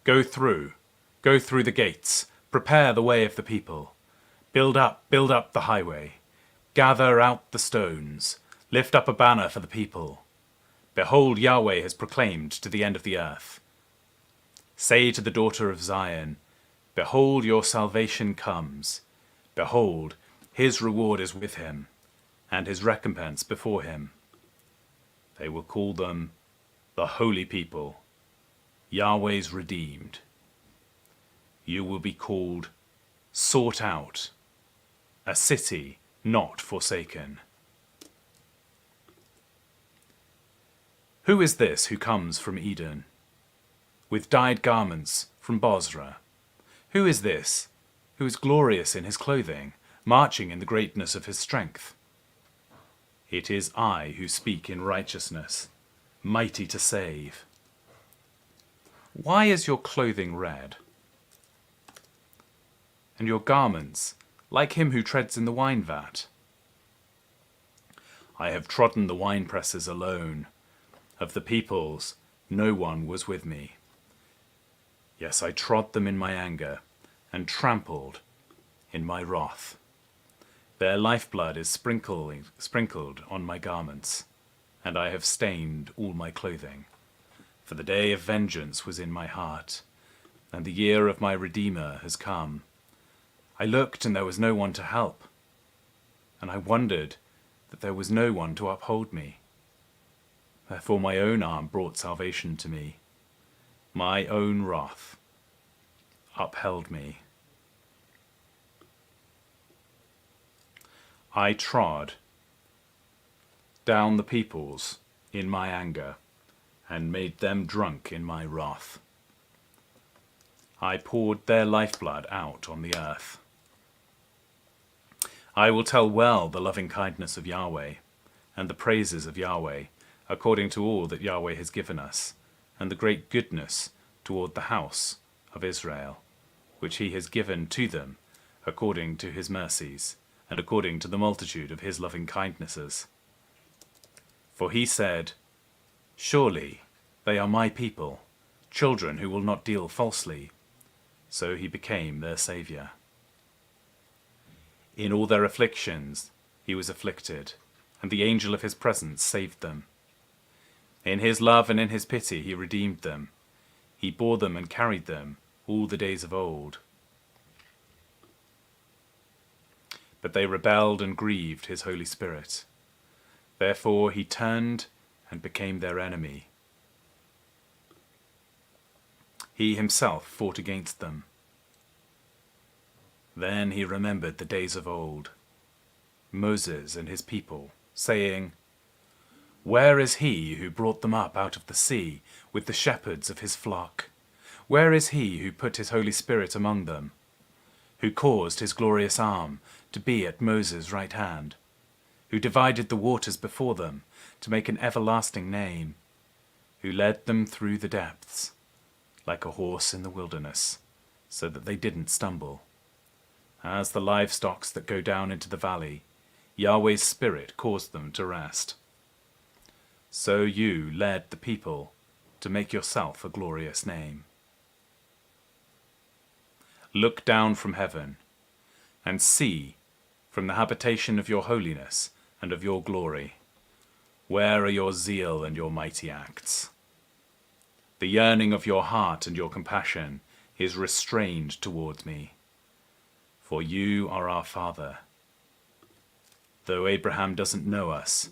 Go through the gates, prepare the way of the people. Build up the highway. Gather out the stones, lift up a banner for the people. Behold, Yahweh has proclaimed to the end of the earth. Say to the daughter of Zion, behold, your salvation comes. Behold, his reward is with him, and his recompense before him. They will call them the holy people, Yahweh's redeemed. You will be called sought out, a city not forsaken. Who is this who comes from Eden, with dyed garments from Bozrah? Who is this who is glorious in his clothing, marching in the greatness of his strength? It is I who speak in righteousness, mighty to save. Why is your clothing red, and your garments like him who treads in the wine vat? I have trodden the winepresses alone. Of the peoples, no one was with me. Yes, I trod them in my anger, and trampled in my wrath. Their lifeblood is sprinkled on my garments, and I have stained all my clothing. For the day of vengeance was in my heart, and the year of my Redeemer has come. I looked, and there was no one to help, and I wondered that there was no one to uphold me. Therefore my own arm brought salvation to me. My own wrath upheld me. I trod down the peoples in my anger, and made them drunk in my wrath. I poured their lifeblood out on the earth. I will tell well the loving kindness of Yahweh, and the praises of Yahweh, according to all that Yahweh has given us, and the great goodness toward the house of Israel, which he has given to them according to his mercies, and according to the multitude of his loving kindnesses. For he said, surely they are my people, children who will not deal falsely. So he became their Saviour. In all their afflictions he was afflicted, and the angel of his presence saved them. In his love and in his pity he redeemed them. He bore them and carried them all the days of old. But they rebelled and grieved his Holy Spirit. Therefore he turned and became their enemy. He himself fought against them. Then he remembered the days of old, Moses and his people, saying, "Where is he who brought them up out of the sea with the shepherds of his flock? Where is he who put his Holy Spirit among them, who caused his glorious arm to be at Moses' right hand, who divided the waters before them to make an everlasting name, who led them through the depths like a horse in the wilderness, so that they didn't stumble? As the livestock that go down into the valley, Yahweh's Spirit caused them to rest. So you led the people to make yourself a glorious name. Look down from heaven and see from the habitation of your holiness and of your glory. Where are your zeal and your mighty acts? The yearning of your heart and your compassion is restrained towards me, for you are our Father. Though Abraham doesn't know us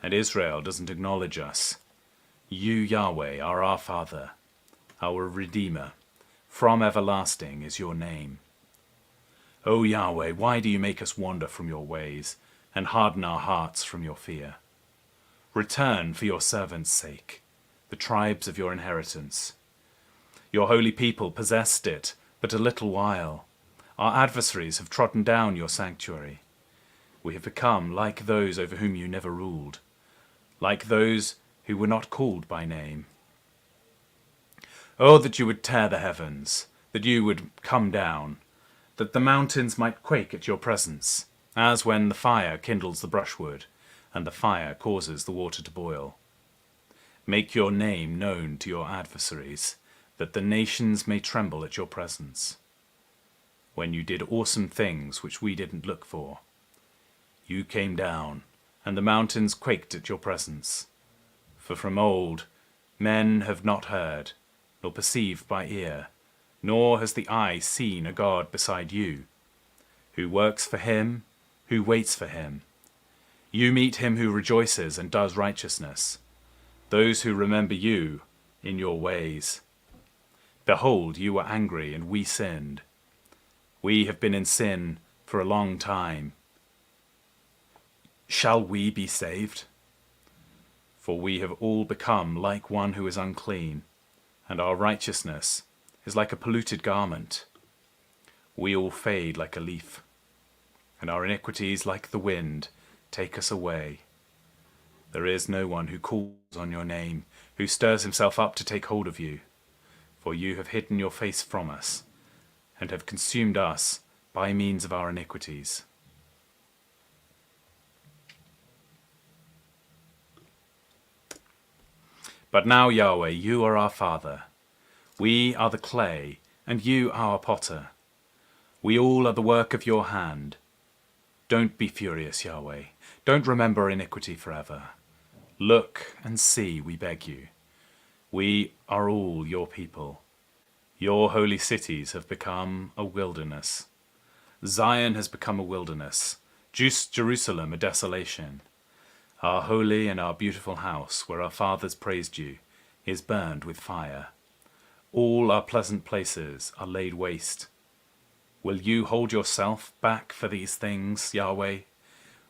and Israel doesn't acknowledge us, you, Yahweh, are our Father, our Redeemer. From everlasting is your name. O Yahweh, why do you make us wander from your ways and harden our hearts from your fear? Return for your servants' sake, the tribes of your inheritance. Your holy people possessed it but a little while. Our adversaries have trodden down your sanctuary. We have become like those over whom you never ruled, like those who were not called by name. Oh, that you would tear the heavens, that you would come down, that the mountains might quake at your presence, as when the fire kindles the brushwood, and the fire causes the water to boil. Make your name known to your adversaries, that the nations may tremble at your presence. When you did awesome things which we didn't look for, you came down, and the mountains quaked at your presence. For from old men have not heard, nor perceived by ear, nor has the eye seen a God beside you, who works for him, who waits for him. You meet him who rejoices and does righteousness, those who remember you in your ways. Behold, you were angry, and we sinned. We have been in sin for a long time. Shall we be saved? For we have all become like one who is unclean, and our righteousness is like a polluted garment. We all fade like a leaf, and our iniquities like the wind take us away. There is no one who calls on your name, who stirs himself up to take hold of you. For you have hidden your face from us, and have consumed us by means of our iniquities. But now, Yahweh, you are our Father. We are the clay, and you our potter. We all are the work of your hand. Don't be furious, Yahweh. Don't remember iniquity forever. Look and see, we beg you. We are all your people. Your holy cities have become a wilderness. Zion has become a wilderness, Jerusalem a desolation. Our holy and our beautiful house, where our fathers praised you, is burned with fire. All our pleasant places are laid waste. Will you hold yourself back for these things, Yahweh?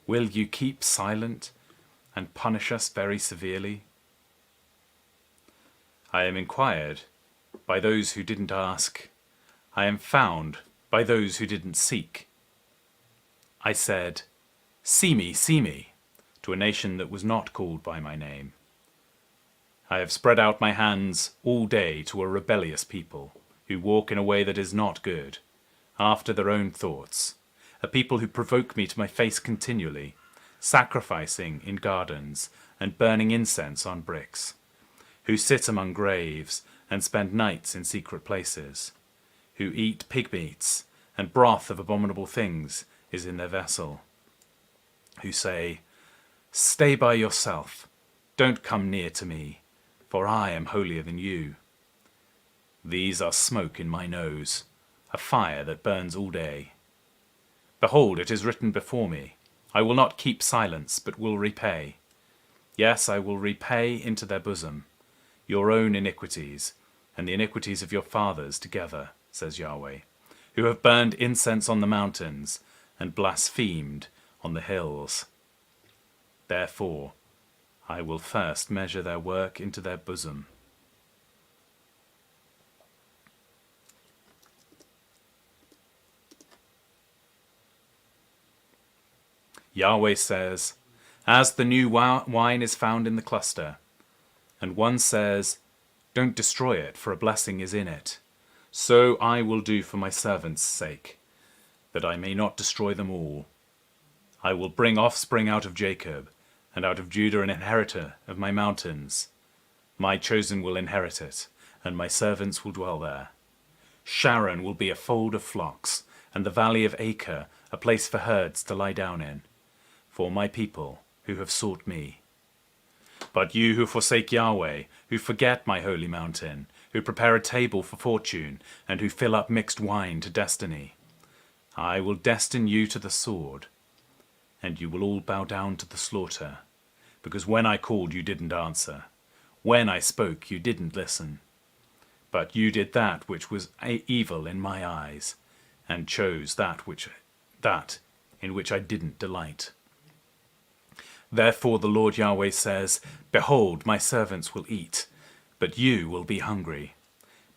Will you keep silent and punish us very severely? I am inquired by those who didn't ask. I am found by those who didn't seek. I said, see me, to a nation that was not called by my name. I have spread out my hands all day to a rebellious people, who walk in a way that is not good, after their own thoughts, a people who provoke me to my face continually, sacrificing in gardens and burning incense on bricks, who sit among graves and spend nights in secret places, who eat pig meats, and broth of abominable things is in their vessel, who say, stay by yourself, don't come near to me, for I am holier than you. These are smoke in my nose, a fire that burns all day. Behold, it is written before me, I will not keep silence, but will repay. Yes, I will repay into their bosom your own iniquities, and the iniquities of your fathers together, says Yahweh, who have burned incense on the mountains, and blasphemed on the hills. Therefore, I will first measure their work into their bosom. Yahweh says, as the new wine is found in the cluster, and one says, don't destroy it, for a blessing is in it, so I will do for my servants' sake, that I may not destroy them all. I will bring offspring out of Jacob, and out of Judah an inheritor of my mountains. My chosen will inherit it, and my servants will dwell there. Sharon will be a fold of flocks, and the valley of Acre a place for herds to lie down in, for my people who have sought me. But you who forsake Yahweh, who forget my holy mountain, who prepare a table for fortune, and who fill up mixed wine to destiny, I will destine you to the sword, and you will all bow down to the slaughter, because when I called you didn't answer, when I spoke you didn't listen. But you did that which was evil in my eyes, and chose that in which I didn't delight. Therefore the Lord Yahweh says, behold, my servants will eat, but you will be hungry.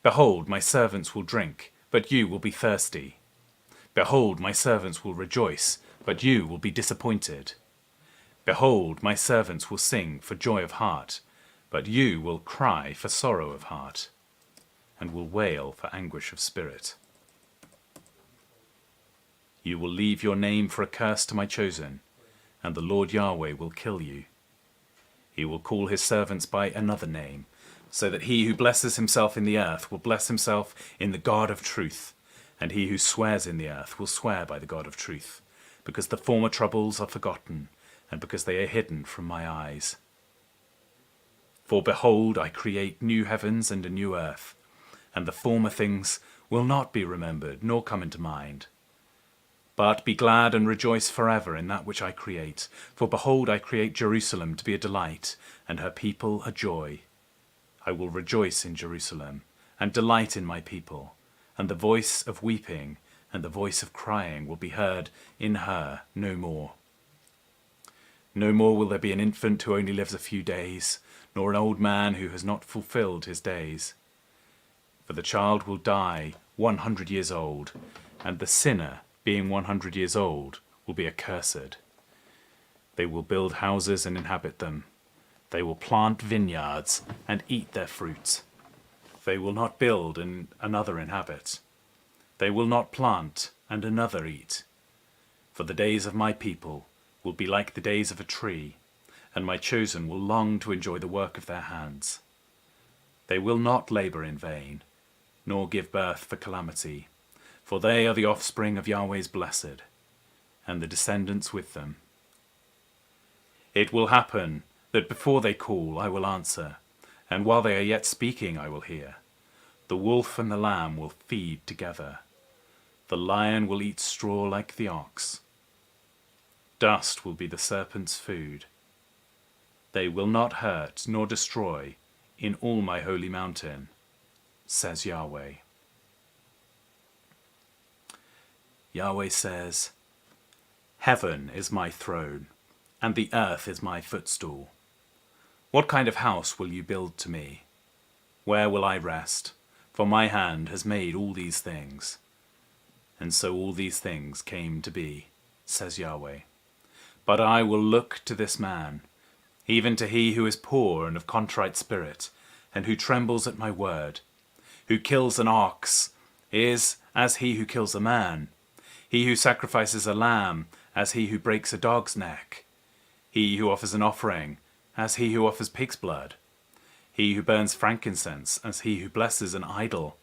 Behold, my servants will drink, but you will be thirsty. Behold, my servants will rejoice, but you will be disappointed. Behold, my servants will sing for joy of heart, but you will cry for sorrow of heart, and will wail for anguish of spirit. You will leave your name for a curse to my chosen, and the Lord Yahweh will kill you. He will call his servants by another name, so that he who blesses himself in the earth will bless himself in the God of truth, and he who swears in the earth will swear by the God of truth, because the former troubles are forgotten, and because they are hidden from my eyes. For behold, I create new heavens and a new earth, and the former things will not be remembered, nor come into mind. But be glad and rejoice forever in that which I create. For behold, I create Jerusalem to be a delight, and her people a joy. I will rejoice in Jerusalem, and delight in my people, and the voice of weeping and the voice of crying will be heard in her no more. No more will there be an infant who only lives a few days, nor an old man who has not fulfilled his days. For the child will die 100 years old, and the sinner, being 100 years old, will be accursed. They will build houses and inhabit them. They will plant vineyards and eat their fruit. They will not build and another inhabit. They will not plant and another eat. For the days of my people will be like the days of a tree, and my chosen will long to enjoy the work of their hands. They will not labor in vain, nor give birth for calamity, for they are the offspring of Yahweh's blessed, and the descendants with them. It will happen that before they call I will answer, and while they are yet speaking I will hear. The wolf and the lamb will feed together. The lion will eat straw like the ox. Dust will be the serpent's food. They will not hurt nor destroy in all my holy mountain, says Yahweh. Yahweh says, heaven is my throne, and the earth is my footstool. What kind of house will you build to me? Where will I rest? For my hand has made all these things. And so all these things came to be, says Yahweh. But I will look to this man, even to he who is poor and of contrite spirit, and who trembles at my word. Who kills an ox is as he who kills a man. He who sacrifices a lamb as he who breaks a dog's neck. He who offers an offering as he who offers pig's blood. He who burns frankincense as he who blesses an idol.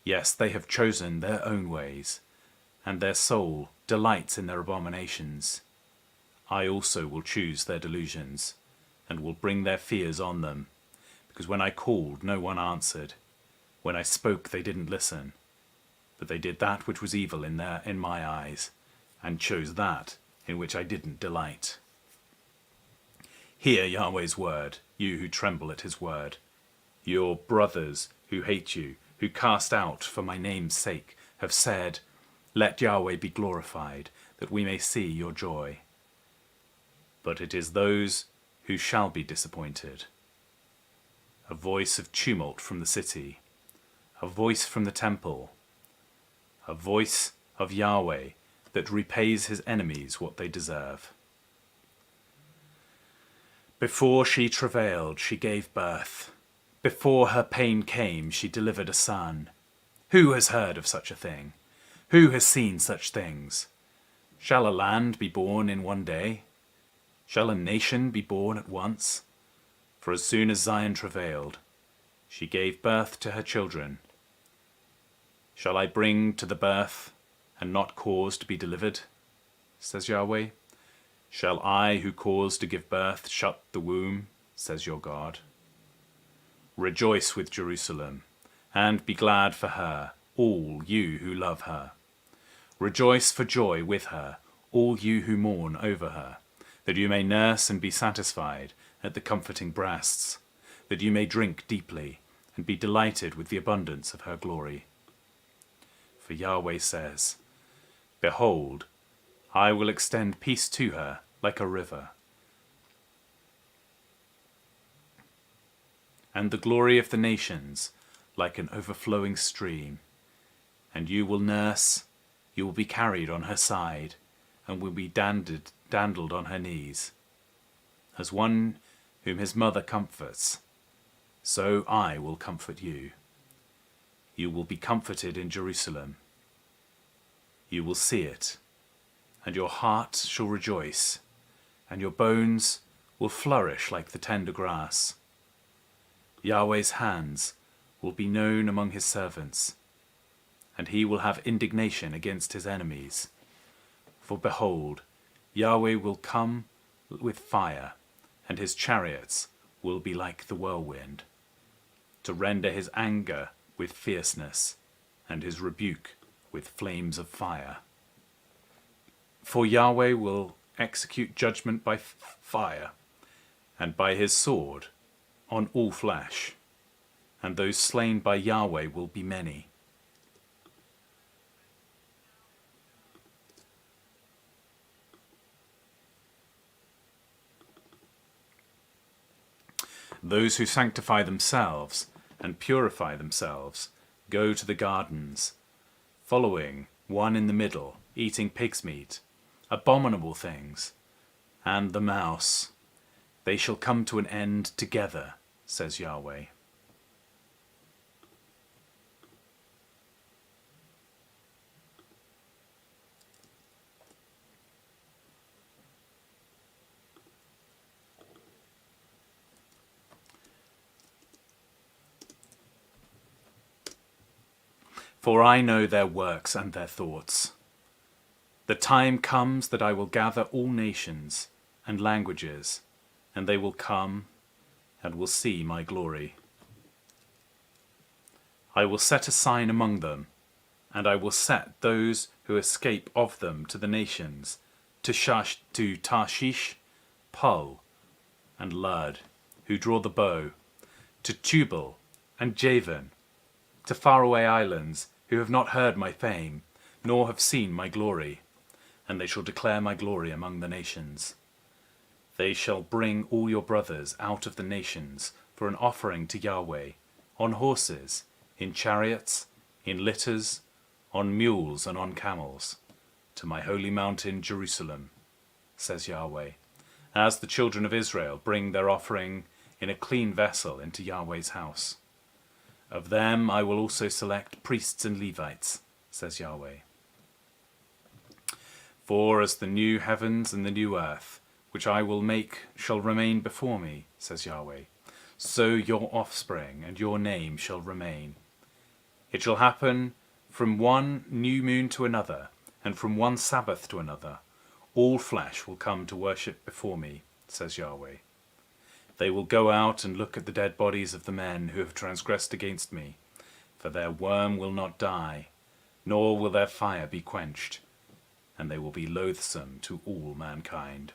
Yes, they have chosen their own ways, and their soul delights in their abominations. I also will choose their delusions, and will bring their fears on them, because when I called no one answered. When I spoke, they didn't listen, but they did that which was evil in my eyes, and chose that in which I didn't delight. Hear Yahweh's word, you who tremble at his word. Your brothers who hate you, who cast out for my name's sake, have said, "Let Yahweh be glorified, that we may see your joy." But it is those who shall be disappointed. A voice of tumult from the city, a voice from the temple, a voice of Yahweh that repays his enemies what they deserve. Before she travailed, she gave birth. Before her pain came, she delivered a son. Who has heard of such a thing? Who has seen such things? Shall a land be born in one day? Shall a nation be born at once? For as soon as Zion travailed, she gave birth to her children. Shall I bring to the birth and not cause to be delivered? Says Yahweh. Shall I, who cause to give birth, shut the womb? Says your God. Rejoice with Jerusalem, and be glad for her, all you who love her. Rejoice for joy with her, all you who mourn over her, that you may nurse and be satisfied at the comforting breasts, that you may drink deeply and be delighted with the abundance of her glory. For Yahweh says, "Behold, I will extend peace to her like a river, and the glory of the nations like an overflowing stream. And you will nurse, you will be carried on her side, and will be dandled on her knees. As one whom his mother comforts, so I will comfort you. You will be comforted in Jerusalem. You will see it, and your heart shall rejoice, and your bones will flourish like the tender grass. Yahweh's hands will be known among his servants, and he will have indignation against his enemies. For behold, Yahweh will come with fire, and his chariots will be like the whirlwind, to render his anger with fierceness, and his rebuke with flames of fire. For Yahweh will execute judgment by fire, and by his sword on all flesh, and those slain by Yahweh will be many. Those who sanctify themselves and purify themselves go to the gardens, following one in the middle, eating pig's meat, abominable things, and the mouse. They shall come to an end together, says Yahweh. For I know their works and their thoughts. The time comes that I will gather all nations and languages, and they will come and will see my glory. I will set a sign among them, and I will set those who escape of them to the nations, to Tarshish, Pul, and Lud, who draw the bow, to Tubal and Javan, to faraway islands, who have not heard my fame, nor have seen my glory, and they shall declare my glory among the nations. They shall bring all your brothers out of the nations for an offering to Yahweh, on horses, in chariots, in litters, on mules and on camels, to my holy mountain Jerusalem, says Yahweh, as the children of Israel bring their offering in a clean vessel into Yahweh's house. Of them I will also select priests and Levites, says Yahweh. For as the new heavens and the new earth, which I will make, shall remain before me, says Yahweh, so your offspring and your name shall remain. It shall happen from one new moon to another, and from one Sabbath to another, all flesh will come to worship before me, says Yahweh. They will go out and look at the dead bodies of the men who have transgressed against me, For their worm will not die, nor will their fire be quenched, and they will be loathsome to all mankind.